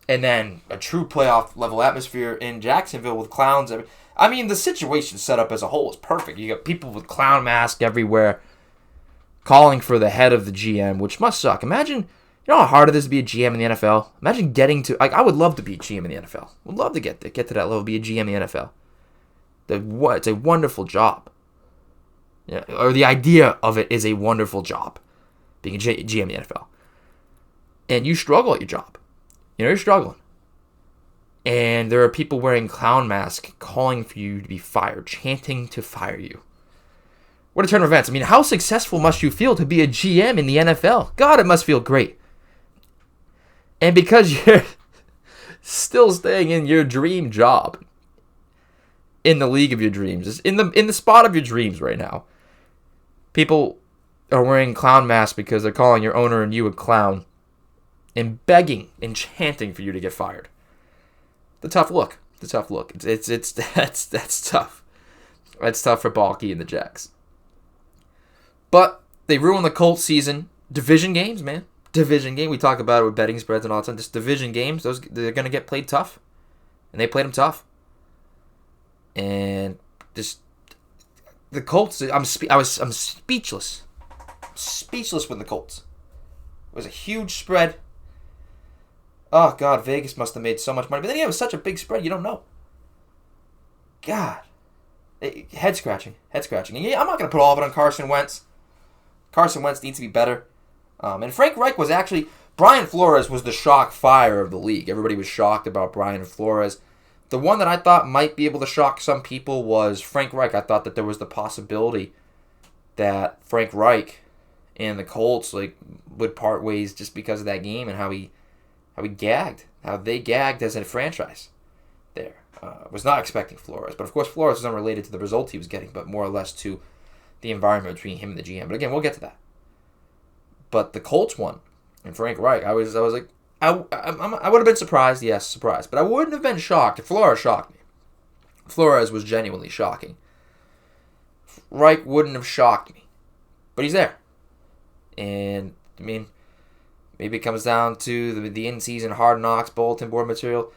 And then a true playoff level atmosphere in Jacksonville with clowns. I mean, the situation set up as a whole is perfect. You got people with clown masks everywhere calling for the head of the GM, which must suck. Imagine, you know how hard it is to be a GM in the NFL? Imagine getting to, I would love to be a GM in the NFL. Would love to get to that level, be a GM in the NFL. It's a wonderful job. Yeah, or the idea of it is a wonderful job, being a GM in the NFL. And you struggle at your job. You know, you're struggling. And there are people wearing clown masks calling for you to be fired, chanting to fire you. What a turn of events. I mean, how successful must you feel to be a GM in the NFL? God, it must feel great. And because you're still staying in your dream job, in the league of your dreams, in the spot of your dreams right now, people are wearing clown masks because they're calling your owner and you a clown and begging and chanting for you to get fired. The tough look. That's tough. That's tough for Balky and the Jacks. But they ruined the Colts season. Division games, man. Division game. We talk about it with betting spreads and all that. Just division games. They're going to get played tough. And they played them tough. And just the Colts. I'm speechless. Speechless with the Colts. It was a huge spread. Oh, God, Vegas must have made so much money. But then it was such a big spread, you don't know. God. Head scratching. And yeah, I'm not going to put all of it on Carson Wentz. Carson Wentz needs to be better. And Frank Reich was actually... Brian Flores was the shock fire of the league. Everybody was shocked about Brian Flores. The one that I thought might be able to shock some people was Frank Reich. I thought that there was the possibility that Frank Reich and the Colts would part ways just because of that game and how they gagged as a franchise there. Was not expecting Flores. But of course, Flores was unrelated to the results he was getting, but more or less to the environment between him and the GM. But again, we'll get to that. But the Colts won. And Frank Reich, I was like, I would have been surprised, yes, surprised. But I wouldn't have been shocked if Flores shocked me. Flores was genuinely shocking. Reich wouldn't have shocked me. But he's there. And, I mean, maybe it comes down to the in-season Hard Knocks bulletin board material.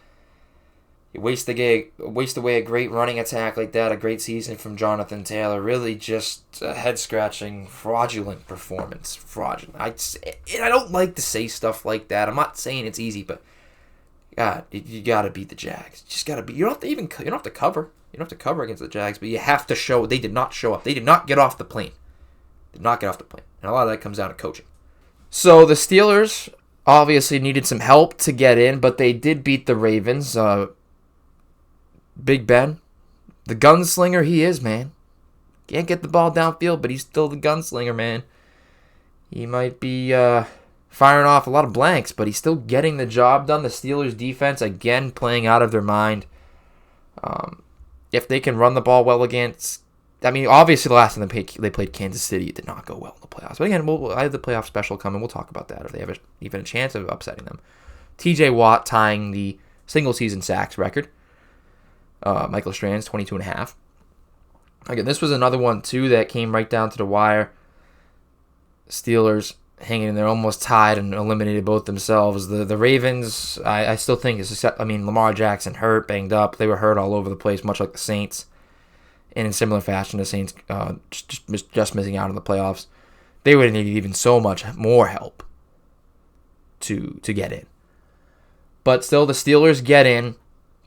You waste away a great running attack like that, a great season from Jonathan Taylor. Really just a head-scratching, fraudulent performance. Fraudulent. I don't like to say stuff like that. I'm not saying it's easy, but God, you got to beat the Jags. You just got to beat. You don't have to cover. You don't have to cover against the Jags, but you have to show. They did not show up. They did not get off the plane. And a lot of that comes down to coaching. So the Steelers obviously needed some help to get in, but they did beat the Ravens. Big Ben, the gunslinger he is, man. Can't get the ball downfield, but he's still the gunslinger, man. he might be firing off a lot of blanks, but he's still getting the job done. The Steelers' defense, again, playing out of their mind. If they can run the ball well against... I mean, obviously, the last time they played Kansas City, it did not go well in the playoffs. But again, I have the playoff special coming. We'll talk about that if they have even a chance of upsetting them. T.J. Watt tying the single-season sacks record. Michael Strand's 22.5. Again, this was another one, too, that came right down to the wire. Steelers hanging in there, almost tied and eliminated both themselves. The Ravens, I still think, Lamar Jackson hurt, banged up. They were hurt all over the place, much like the Saints. And in similar fashion, the Saints just missing out on the playoffs. They would have needed even so much more help to get in. But still, the Steelers get in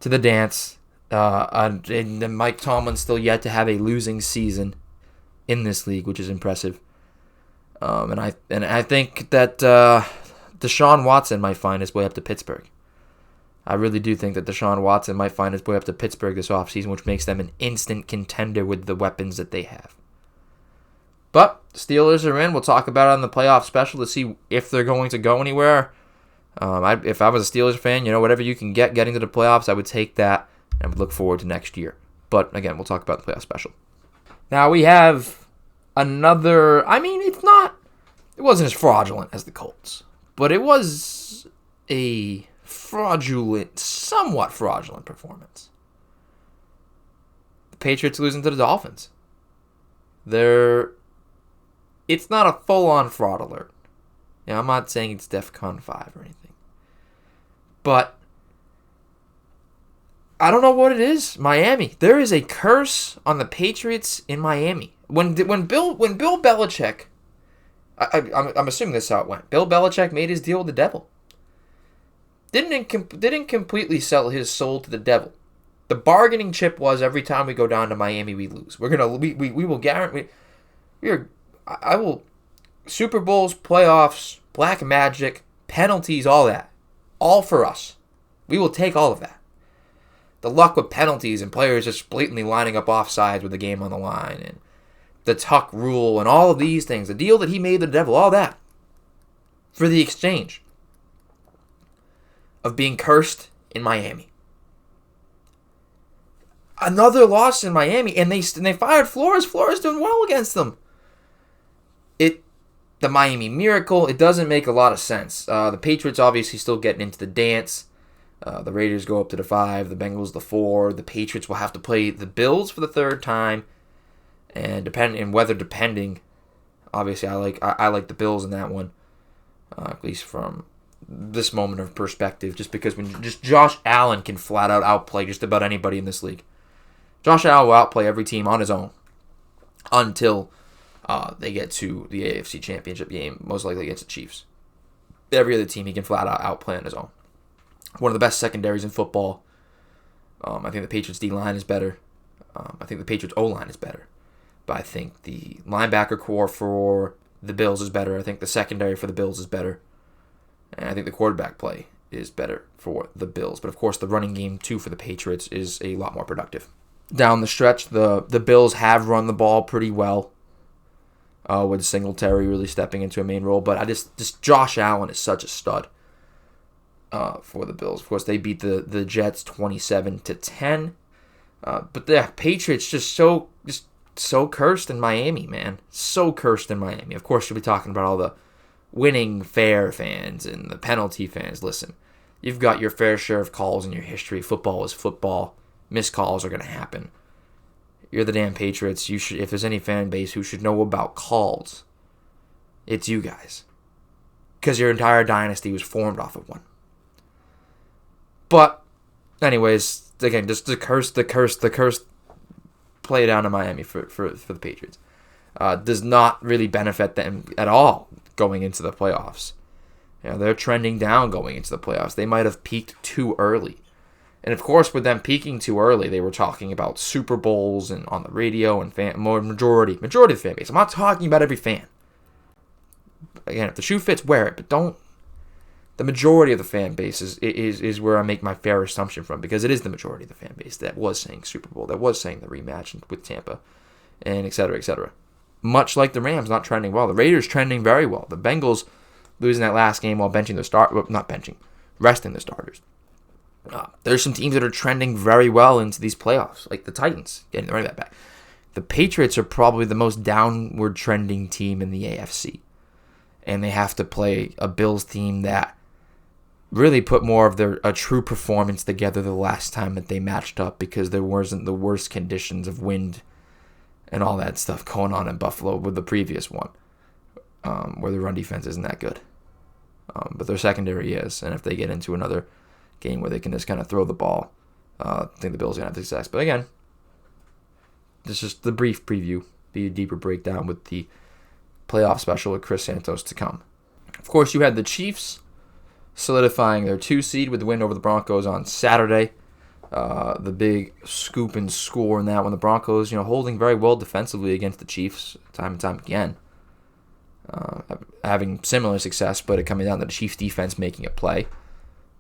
to the dance. And Mike Tomlin's still yet to have a losing season in this league, which is impressive. And I think that Deshaun Watson might find his way up to Pittsburgh. I really do think that Deshaun Watson might find his way up to Pittsburgh this offseason, which makes them an instant contender with the weapons that they have. But Steelers are in. We'll talk about it on the playoff special to see if they're going to go anywhere. If I was a Steelers fan, whatever you can getting to the playoffs, I would take that and would look forward to next year. But again, we'll talk about the playoff special. Now we have another. It wasn't as fraudulent as the Colts, but it was a somewhat fraudulent performance. The Patriots losing to the Dolphins. It's not a full-on fraud alert. I'm not saying it's DEFCON 5 or anything. But I don't know what it is. Miami. There is a curse on the Patriots in Miami. When Bill Belichick, I'm assuming this is how it went. Bill Belichick made his deal with the devil. Didn't completely sell his soul to the devil. The bargaining chip was every time we go down to Miami, we lose. We will guarantee. I will Super Bowls, playoffs, black magic, penalties, all that, all for us. We will take all of that. The luck with penalties and players just blatantly lining up offsides with the game on the line, and the tuck rule and all of these things, the deal that he made with the devil, all that for the exchange of being cursed in Miami. Another loss in Miami, and they fired Flores. Flores doing well against them. The Miami Miracle, it doesn't make a lot of sense. The Patriots obviously still getting into the dance. The Raiders go up to the 5, the Bengals the 4. The Patriots will have to play the Bills for the third time, and depending, obviously I like the Bills in that one, at least from this moment of perspective, just because when Josh Allen can flat out outplay just about anybody in this league. Josh Allen will outplay every team on his own until they get to the AFC Championship game, most likely against the Chiefs. Every other team he can flat out outplay on his own. One of the best secondaries in football. I think the Patriots D-line is better. I think the Patriots O-line is better. But I think the linebacker core for the Bills is better. I think the secondary for the Bills is better. And I think the quarterback play is better for the Bills. But of course, the running game, too, for the Patriots is a lot more productive. Down the stretch, the Bills have run the ball pretty well, with Singletary really stepping into a main role. But just Josh Allen is such a stud for the Bills. Of course, they beat the Jets 27-10. But the Patriots just so cursed in Miami, man. So cursed in Miami. Of course, you'll be talking about all the winning fair fans and the penalty fans. Listen, you've got your fair share of calls in your history. Football is football. Missed calls are going to happen. You're the damn Patriots. You should, if there's any fan base who should know about calls, it's you guys. Because your entire dynasty was formed off of one. But, anyways, again, just the curse play down in Miami for the Patriots. Does not really benefit them at all going into the playoffs. They're trending down going into the playoffs. They might have peaked too early. And of course, with them peaking too early, they were talking about Super Bowls and on the radio and majority of the fan base. I'm not talking about every fan. Again, if the shoe fits, wear it. But don't. The majority of the fan base is where I make my fair assumption from, because it is the majority of the fan base that was saying Super Bowl, that was saying the rematch with Tampa, and et cetera, et cetera. much like the Rams, not trending well. The Raiders trending very well. The Bengals losing that last game while resting the starters. There's some teams that are trending very well into these playoffs, like the Titans getting the running back. The Patriots are probably the most downward trending team in the AFC. And they have to play a Bills team that really put more of a true performance together the last time that they matched up, because there wasn't the worst conditions of wind and all that stuff going on in Buffalo with the previous one, where the run defense isn't that good. But their secondary is, and if they get into another game where they can just kind of throw the ball, I think the Bills are going to have success. But again, this is just the brief preview. Be a deeper breakdown with the playoff special with Chris Santos to come. Of course, you had the Chiefs solidifying their 2 seed with the win over the Broncos on Saturday. The big scoop and score in that one. The Broncos, holding very well defensively against the Chiefs time and time again. Having similar success, but it coming down to the Chiefs defense making a play.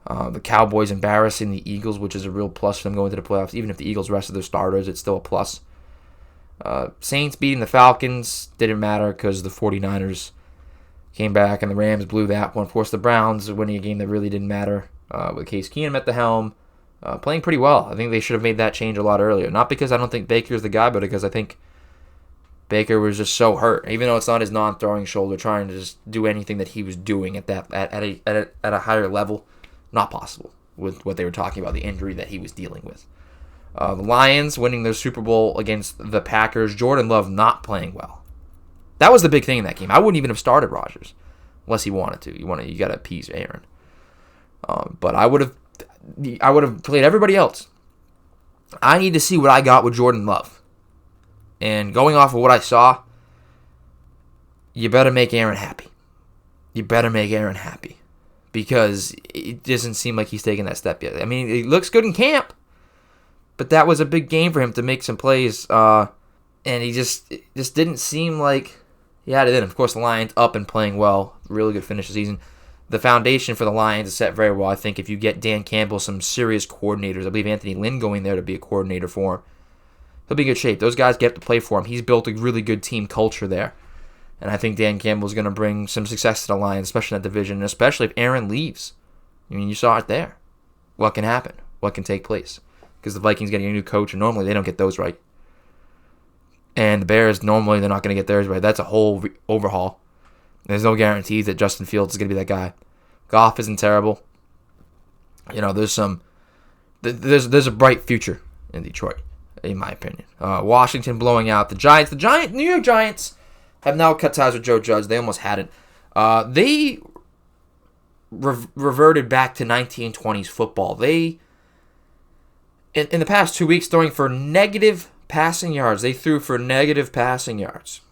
The Cowboys embarrassing the Eagles, which is a real plus for them going to the playoffs. Even if the Eagles rested their starters, it's still a plus. Saints beating the Falcons didn't matter because the 49ers came back and the Rams blew that one. Of course, the Browns winning a game that really didn't matter with Case Keenum at the helm, playing pretty well. I think they should have made that change a lot earlier. Not because I don't think Baker's the guy, but because I think Baker was just so hurt. Even though it's not his non-throwing shoulder, trying to just do anything that he was doing at a higher level, not possible with what they were talking about, the injury that he was dealing with. The Lions winning their Super Bowl against the Packers. Jordan Love not playing well. That was the big thing in that game. I wouldn't even have started Rodgers unless he wanted to. You got to appease Aaron. But I would have played everybody else. I need to see what I got with Jordan Love. And going off of what I saw, you better make Aaron happy. Because it doesn't seem like he's taking that step yet. I mean, he looks good in camp, but that was a big game for him to make some plays. And he just didn't seem like he had it in him. Of course, the Lions up and playing well. Really good finish of the season. The foundation for the Lions is set very well. I think if you get Dan Campbell some serious coordinators, I believe Anthony Lynn going there to be a coordinator for him, he'll be in good shape. Those guys get to play for him. He's built a really good team culture there. And I think Dan Campbell's going to bring some success to the Lions, especially in that division, and especially if Aaron leaves. I mean, you saw it there. What can happen? What can take place? Because the Vikings getting a new coach, and normally they don't get those right. And the Bears, normally they're not going to get theirs right. That's a whole overhaul. There's no guarantees that Justin Fields is going to be that guy. Goff isn't terrible. There's a bright future in Detroit, in my opinion. Washington blowing out the Giants. New York Giants have now cut ties with Joe Judge. They almost hadn't. They reverted back to 1920s football. They, in the past 2 weeks, throwing for negative passing yards. They threw for negative passing yards.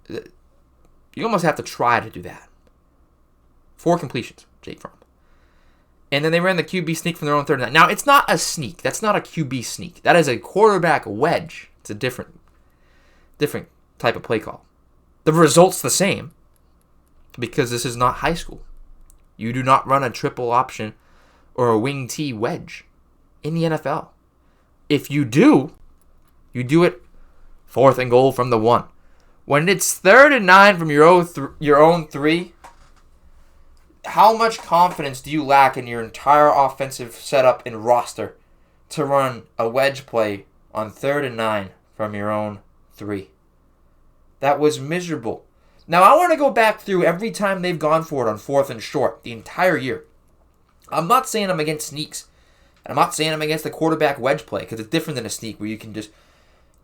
You almost have to try to do that. 4 completions, Jake Fromm. And then they ran the QB sneak from their own 39. Now, it's not a sneak. That's not a QB sneak. That is a quarterback wedge. It's a different type of play call. The result's the same because this is not high school. You do not run a triple option or a wing T wedge in the NFL. If you do, you do it 4th and goal from the 1. When it's 3rd and 9 from your own 3, how much confidence do you lack in your entire offensive setup and roster to run a wedge play on 3rd and 9 from your own 3? That was miserable. Now, I want to go back through every time they've gone for it on 4th and short the entire year. I'm not saying I'm against sneaks. And I'm not saying I'm against the quarterback wedge play because it's different than a sneak where you can just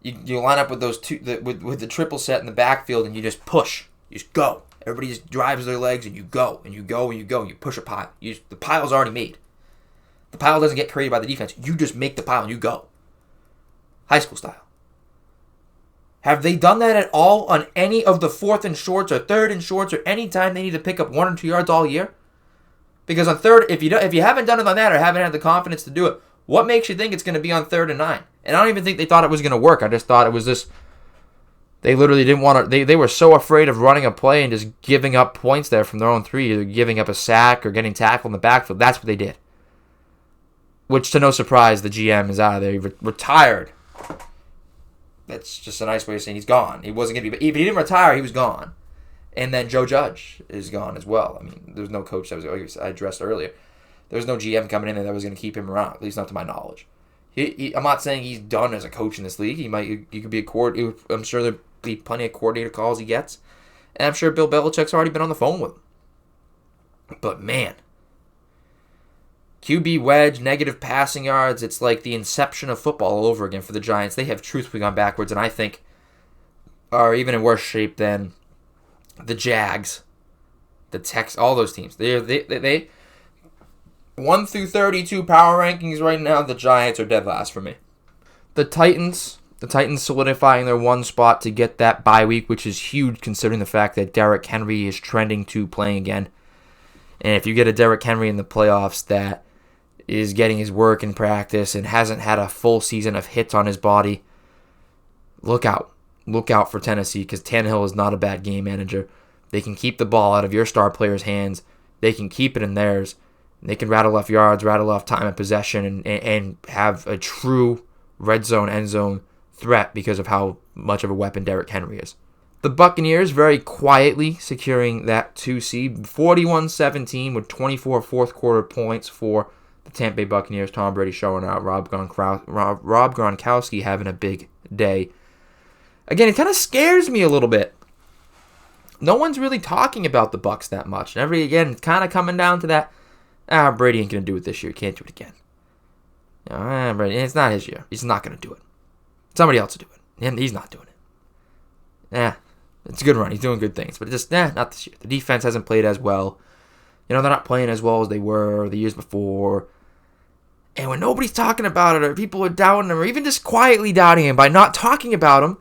you line up with those two with the triple set in the backfield and you just push. You just go. Everybody just drives their legs and you go and you go and you go. And you push a pile. The pile's already made. The pile doesn't get created by the defense. You just make the pile and you go. High school style. Have they done that at all on any of the 4th and shorts or 3rd and shorts or any time they need to pick up 1 or 2 yards all year? Because on 3rd, if you haven't done it on that or haven't had the confidence to do it, what makes you think it's going to be on 3rd and 9? And I don't even think they thought it was going to work. I just thought it was this. They literally didn't want to. They were so afraid of running a play and just giving up points there from their own 3, either giving up a sack or getting tackled in the backfield. That's what they did. Which, to no surprise, the GM is out of there. He retired That's just a nice way of saying he's gone. He wasn't going to be... If he didn't retire, he was gone. And then Joe Judge is gone as well. I mean, there's no coach that was... I addressed earlier. There's no GM coming in there that was going to keep him around, at least not to my knowledge. I'm not saying he's done as a coach in this league. He could be a coordinator. I'm sure there'll be plenty of coordinator calls he gets. And I'm sure Bill Belichick's already been on the phone with him. But man, QB wedge, negative passing yards, it's like the inception of football all over again for the Giants. They have truthfully gone backwards, and I think are even in worse shape than the Jags, the Tex, all those teams. They 1 through 32 power rankings right now, the Giants are dead last for me. The Titans solidifying their one spot to get that bye week, which is huge considering the fact that Derrick Henry is trending to playing again. And if you get a Derrick Henry in the playoffs that is getting his work in practice and hasn't had a full season of hits on his body, look out. Look out for Tennessee, because Tannehill is not a bad game manager. They can keep the ball out of your star players' hands. They can keep it in theirs. They can rattle off yards, rattle off time of possession, and have a true red zone, end zone threat because of how much of a weapon Derrick Henry is. The Buccaneers very quietly securing that 2 seed, 41-17 with 24 fourth quarter points for the Tampa Bay Buccaneers. Tom Brady showing out. Rob Gronkowski having a big day. Again, it kind of scares me a little bit. No one's really talking about the Bucs that much. And again, kind of coming down to that, Brady ain't going to do it this year. He can't do it again. Brady, it's not his year. He's not going to do it. Somebody else will do it. And he's not doing it. It's a good run. He's doing good things. But just, not this year. The defense hasn't played as well. They're not playing as well as they were the years before. And when nobody's talking about it, or people are doubting him, or even just quietly doubting him by not talking about him,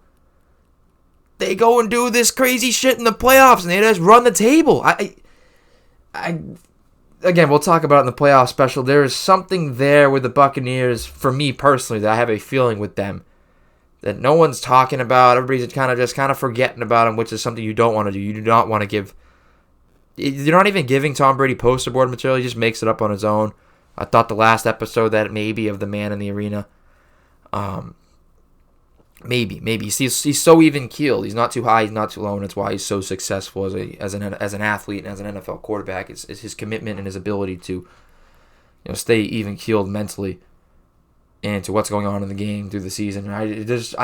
they go and do this crazy shit in the playoffs, and they just run the table. Again, we'll talk about it in the playoff special. There is something there with the Buccaneers, for me personally, that I have a feeling with them that no one's talking about. Everybody's kind of forgetting about them, which is something you don't want to do. You do not want to give... You're not even giving Tom Brady poster board material. He just makes it up on his own. I thought the last episode that maybe of the Man in the Arena. Maybe. He's so even-keeled. He's not too high, he's not too low, and that's why he's so successful as an athlete and as an NFL quarterback. Is his commitment and his ability to stay even-keeled mentally and to what's going on in the game through the season. There's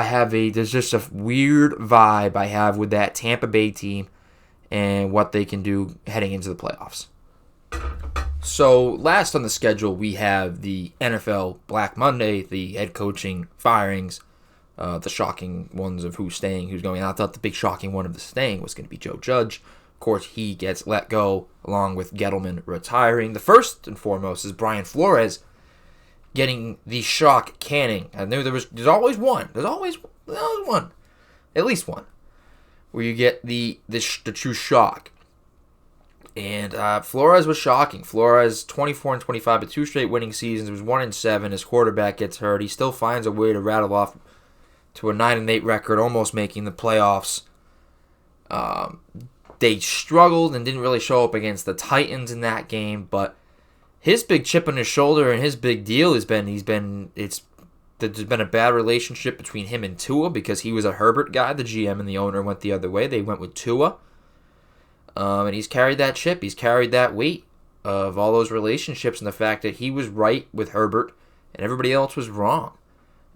just a weird vibe I have with that Tampa Bay team and what they can do heading into the playoffs. So last on the schedule, we have the NFL Black Monday, the head coaching firings, the shocking ones of who's staying, who's going. I thought the big shocking one of the staying was going to be Joe Judge. Of course, he gets let go along with Gettleman retiring. The first and foremost is Brian Flores getting the shock canning. I knew there's always one. There's always one. At least one. Where you get the true shock. And Flores was shocking. Flores, 24-25, but 2 straight winning seasons. It was 1-7. His quarterback gets hurt. He still finds a way to rattle off to a 9-8 record, almost making the playoffs. They struggled and didn't really show up against the Titans in that game, but his big chip on his shoulder and his big deal there's been a bad relationship between him and Tua because he was a Herbert guy. The GM and the owner went the other way. They went with Tua. And he's carried that chip. He's carried that weight of all those relationships and the fact that he was right with Herbert and everybody else was wrong.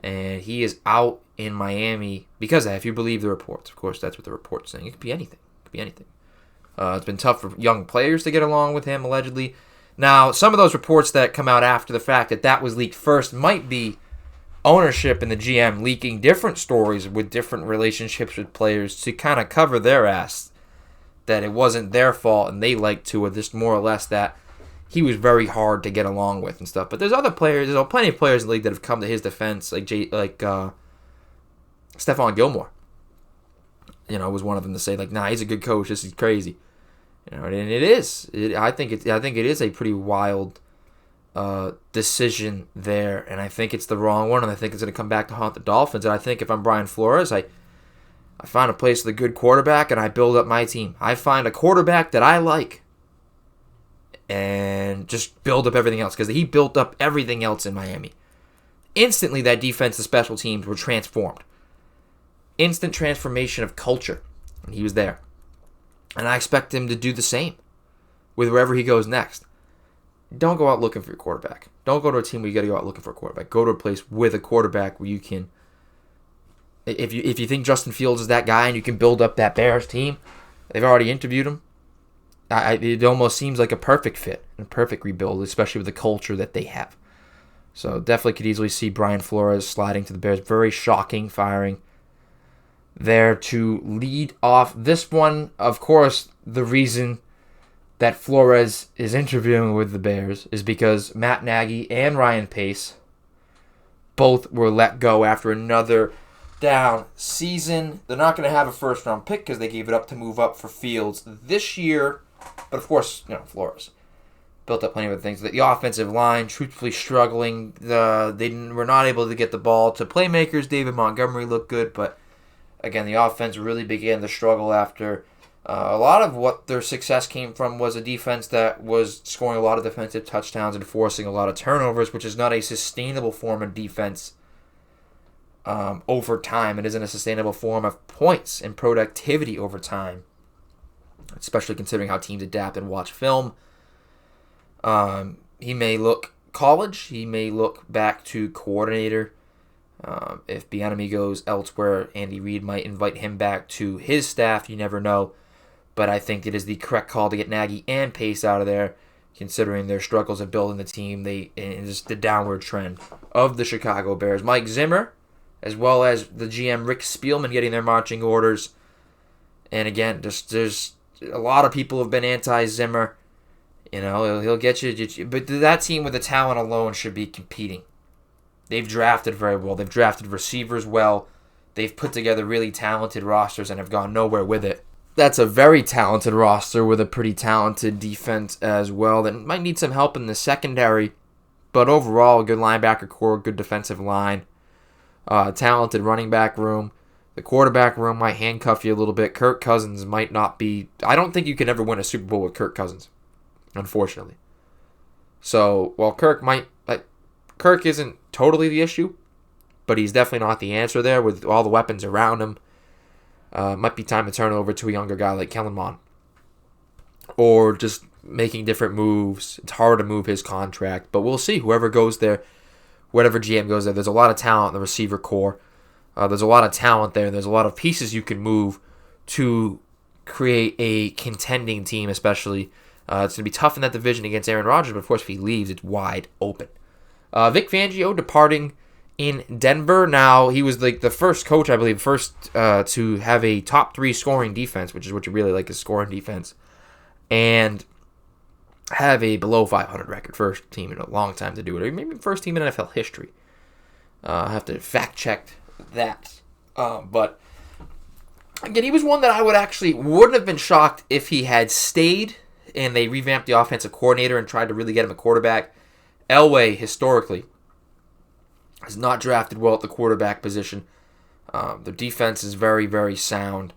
And he is out in Miami because of that, if you believe the reports. Of course, that's what the report's saying. It could be anything. It's been tough for young players to get along with him, allegedly. Now, some of those reports that come out after the fact that was leaked first might be ownership and the GM leaking different stories with different relationships with players to kind of cover their ass. That it wasn't their fault and they liked Tua, just more or less that he was very hard to get along with and stuff. But there's other players, there's plenty of players in the league that have come to his defense, like Stephon Gilmore. Was one of them to say he's a good coach. This is crazy. And it is. I think it is a pretty wild decision there, and I think it's the wrong one, and I think it's going to come back to haunt the Dolphins. And I think if I'm Brian Flores, I find a place with a good quarterback, and I build up my team. I find a quarterback that I like, and just build up everything else, because he built up everything else in Miami. Instantly, that defense, the special teams were transformed. instant transformation of culture when he was there. And I expect him to do the same with wherever he goes next. Don't go out looking for your quarterback. Don't go to a team where you got to go out looking for a quarterback. Go to a place with a quarterback where you can. If you think Justin Fields is that guy and you can build up that Bears team, they've already interviewed him. It almost seems like a perfect fit and a perfect rebuild, especially with the culture that they have. So definitely could easily see Brian Flores sliding to the Bears. Very shocking firing there to lead off this one. Of course, the reason that Flores is interviewing with the Bears is because Matt Nagy and Ryan Pace both were let go after another down season. They're not going to have a first-round pick because they gave it up to move up for Fields this year. But, of course, Flores built up plenty of other things. The offensive line, truthfully struggling. They were not able to get the ball to playmakers. David Montgomery looked good, but, again, the offense really began to struggle after a lot of what their success came from was a defense that was scoring a lot of defensive touchdowns and forcing a lot of turnovers, which is not a sustainable form of defense over time. It isn't a sustainable form of points and productivity over time, especially considering how teams adapt and watch film. He may look college. He may look back to coordinator. If Bieniemy goes elsewhere, Andy Reid might invite him back to his staff. You never know. But I think it is the correct call to get Nagy and Pace out of there, considering their struggles of building the team and just the downward trend of the Chicago Bears. Mike Zimmer, as well as the GM Rick Spielman getting their marching orders. And again, there's a lot of people have been anti-Zimmer. He'll get you. But that team with the talent alone should be competing. They've drafted very well. They've drafted receivers well. They've put together really talented rosters and have gone nowhere with it. That's a very talented roster with a pretty talented defense as well that might need some help in the secondary. But overall, a good linebacker core, good defensive line, talented running back room. The quarterback room might handcuff you a little bit. Kirk Cousins might not be... I don't think you can ever win a Super Bowl with Kirk Cousins, unfortunately. So, while Kirk isn't totally the issue, but he's definitely not the answer there with all the weapons around him. Might be time to turn it over to a younger guy like Kellen Mond. Or just making different moves. It's hard to move his contract, but we'll see. Whoever goes there, whatever GM goes there, there's a lot of talent in the receiver core. There's a lot of talent there, and there's a lot of pieces you can move to create a contending team, especially. It's going to be tough in that division against Aaron Rodgers, but of course if he leaves, it's wide open. Vic Fangio departing in Denver. Now, he was like the first coach, I believe, to have a top 3 scoring defense, which is what you really like, is scoring defense, and have a below 500 record. First team in a long time to do it. Or maybe first team in NFL history. I have to fact check that. But again, he was one that I wouldn't have been shocked if he had stayed and they revamped the offensive coordinator and tried to really get him a quarterback. Elway, historically, has not drafted well at the quarterback position. Their defense is very, very sound.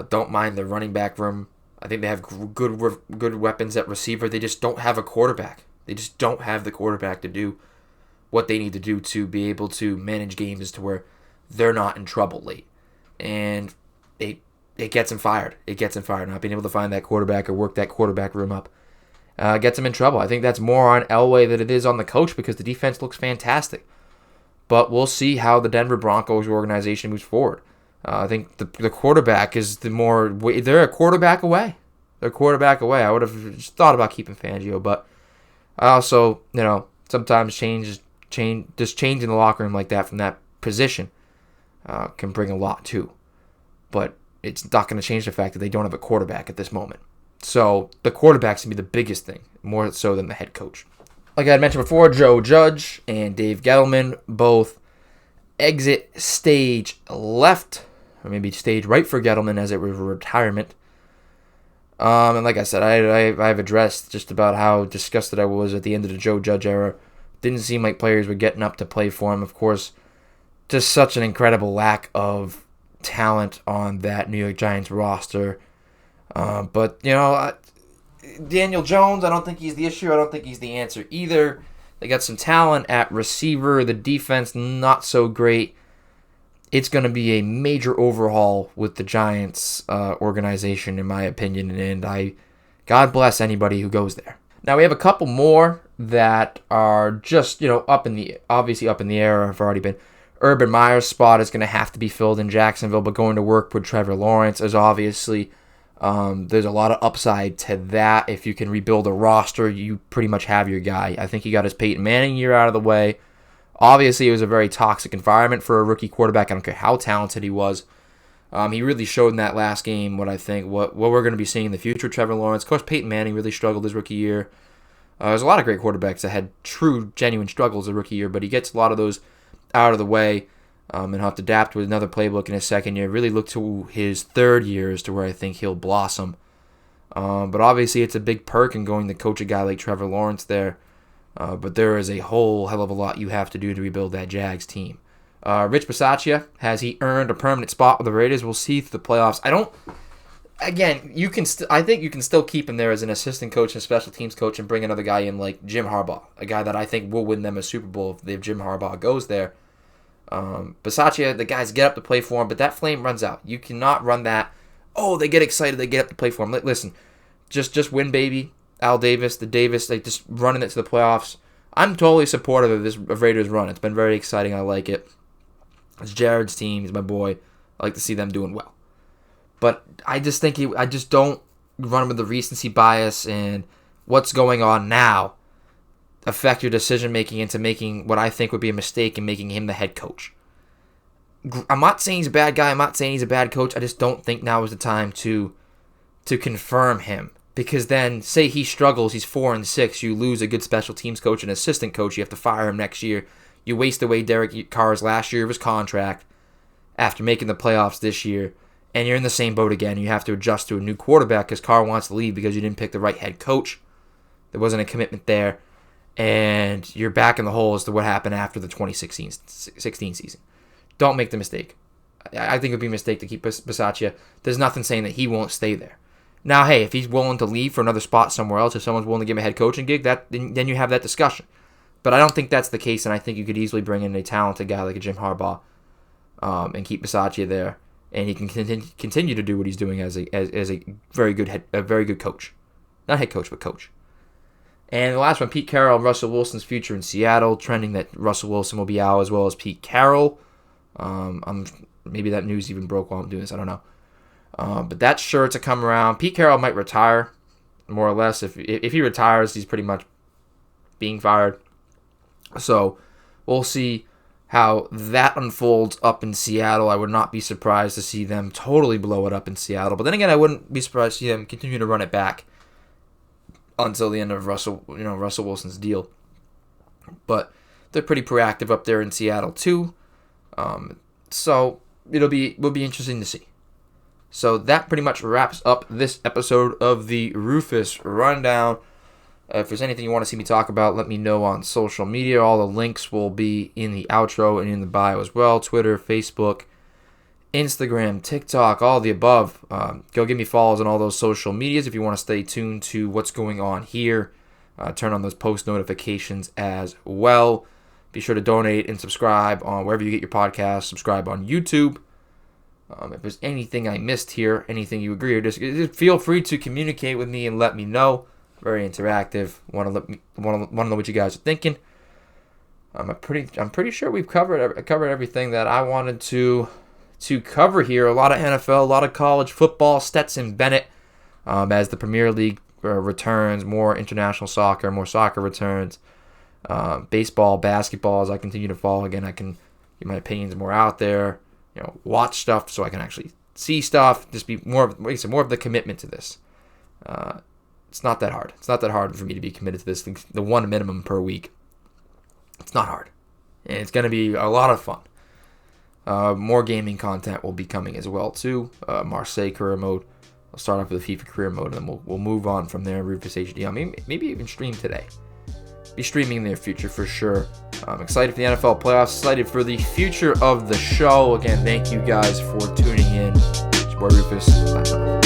Don't mind their running back room. I think they have good weapons at receiver. They just don't have a quarterback. They just don't have the quarterback to do what they need to do to be able to manage games as to where they're not in trouble late. And it gets him fired. Not being able to find that quarterback or work that quarterback room up gets him in trouble. I think that's more on Elway than it is on the coach because the defense looks fantastic. But we'll see how the Denver Broncos organization moves forward. I think the quarterback is they're a quarterback away. I would have just thought about keeping Fangio, but I also, sometimes just changing the locker room like that from that position can bring a lot too. But it's not going to change the fact that they don't have a quarterback at this moment. So the quarterback's going to be the biggest thing, more so than the head coach. Like I had mentioned before, Joe Judge and Dave Gettleman both exit stage left, or maybe stage right for Gettleman as it was a retirement. And like I said, I've addressed just about how disgusted I was at the end of the Joe Judge era. Didn't seem like players were getting up to play for him. Of course, just such an incredible lack of talent on that New York Giants roster. But, Daniel Jones, I don't think he's the issue. I don't think he's the answer either. They got some talent at receiver. The defense, not so great it's going to be a major overhaul with the Giants organization, in my opinion, and God bless anybody who goes there. Now, we have a couple more that are just, obviously up in the air, have already been. Urban Meyer's spot is going to have to be filled in Jacksonville, but going to work with Trevor Lawrence is obviously, there's a lot of upside to that. If you can rebuild a roster, you pretty much have your guy. I think he got his Peyton Manning year out of the way. Obviously, it was a very toxic environment for a rookie quarterback. I don't care how talented he was. He really showed in that last game what we're going to be seeing in the future. Trevor Lawrence. Of course, Peyton Manning really struggled his rookie year. There's a lot of great quarterbacks that had true, genuine struggles a rookie year, but he gets a lot of those out of the way, and he'll have to adapt with another playbook in his second year. Really look to his third year as to where I think he'll blossom. But obviously, it's a big perk in going to coach a guy like Trevor Lawrence there. But there is a whole hell of a lot you have to do to rebuild that Jags team. Rich Bisaccia, has he earned a permanent spot with the Raiders? We'll see through the playoffs. I think you can still keep him there as an assistant coach and special teams coach and bring another guy in like Jim Harbaugh, a guy that I think will win them a Super Bowl if Jim Harbaugh goes there. Bisaccia, the guys get up to play for him, but that flame runs out. You cannot run that. Oh, they get excited, they get up to play for him. Listen, just win, baby. Al Davis, like just running it to the playoffs. I'm totally supportive of this Raiders run. It's been very exciting. I like it. It's Jared's team. He's my boy. I like to see them doing well. But I just don't run with the recency bias and what's going on now affect your decision making into making what I think would be a mistake in making him the head coach. I'm not saying he's a bad guy. I'm not saying he's a bad coach. I just don't think now is the time to confirm him. Because then, say he struggles, he's 4-6, you lose a good special teams coach and assistant coach, you have to fire him next year. You waste away Derek Carr's last year of his contract after making the playoffs this year, and you're in the same boat again. You have to adjust to a new quarterback because Carr wants to leave because you didn't pick the right head coach. There wasn't a commitment there, and you're back in the hole as to what happened after the 2016 season. Don't make the mistake. I think it would be a mistake to keep Bisaccia. There's nothing saying that he won't stay there. Now, hey, if he's willing to leave for another spot somewhere else, if someone's willing to give him a head coaching gig, then you have that discussion. But I don't think that's the case, and I think you could easily bring in a talented guy like a Jim Harbaugh and keep Bisaccia there, and he can continue to do what he's doing as a very good coach. Not head coach, but coach. And the last one, Pete Carroll and Russell Wilson's future in Seattle, trending that Russell Wilson will be out as well as Pete Carroll. Maybe that news even broke while I'm doing this. I don't know. But that's sure to come around. Pete Carroll might retire, more or less. If he retires, he's pretty much being fired. So we'll see how that unfolds up in Seattle. I would not be surprised to see them totally blow it up in Seattle. But then again, I wouldn't be surprised to see them continue to run it back until the end of Russell Wilson's deal. But they're pretty proactive up there in Seattle too. So will be interesting to see. So that pretty much wraps up this episode of the Rufus Rundown. If there's anything you want to see me talk about, let me know on social media. All the links will be in the outro and in the bio as well. Twitter, Facebook, Instagram, TikTok, all the above. Go give me follows on all those social medias if you want to stay tuned to what's going on here. Turn on those post notifications as well. Be sure to donate and subscribe on wherever you get your podcasts. Subscribe on YouTube. If there's anything I missed here, anything you agree or disagree, just feel free to communicate with me and let me know. Very interactive. Want to know what you guys are thinking. I'm pretty sure we've covered everything that I wanted to cover here. A lot of NFL, a lot of college football. Stetson Bennett as the Premier League returns, more international soccer, more soccer returns. Baseball, basketball, as I continue to follow. Again, I can get my opinions more out there. Watch stuff so I can actually see stuff. Just be more of the commitment to this. It's not that hard. It's not that hard for me to be committed to this. The one minimum per week. It's not hard. And it's going to be a lot of fun. More gaming content will be coming as well, too. Marseille career mode. I'll start off with the FIFA career mode, and then we'll move on from there. Rufus HD. Maybe even stream today. Be streaming in the future for sure. I'm excited for the NFL playoffs. Excited for the future of the show. Again, thank you guys for tuning in. It's your boy Rufus. Signing off.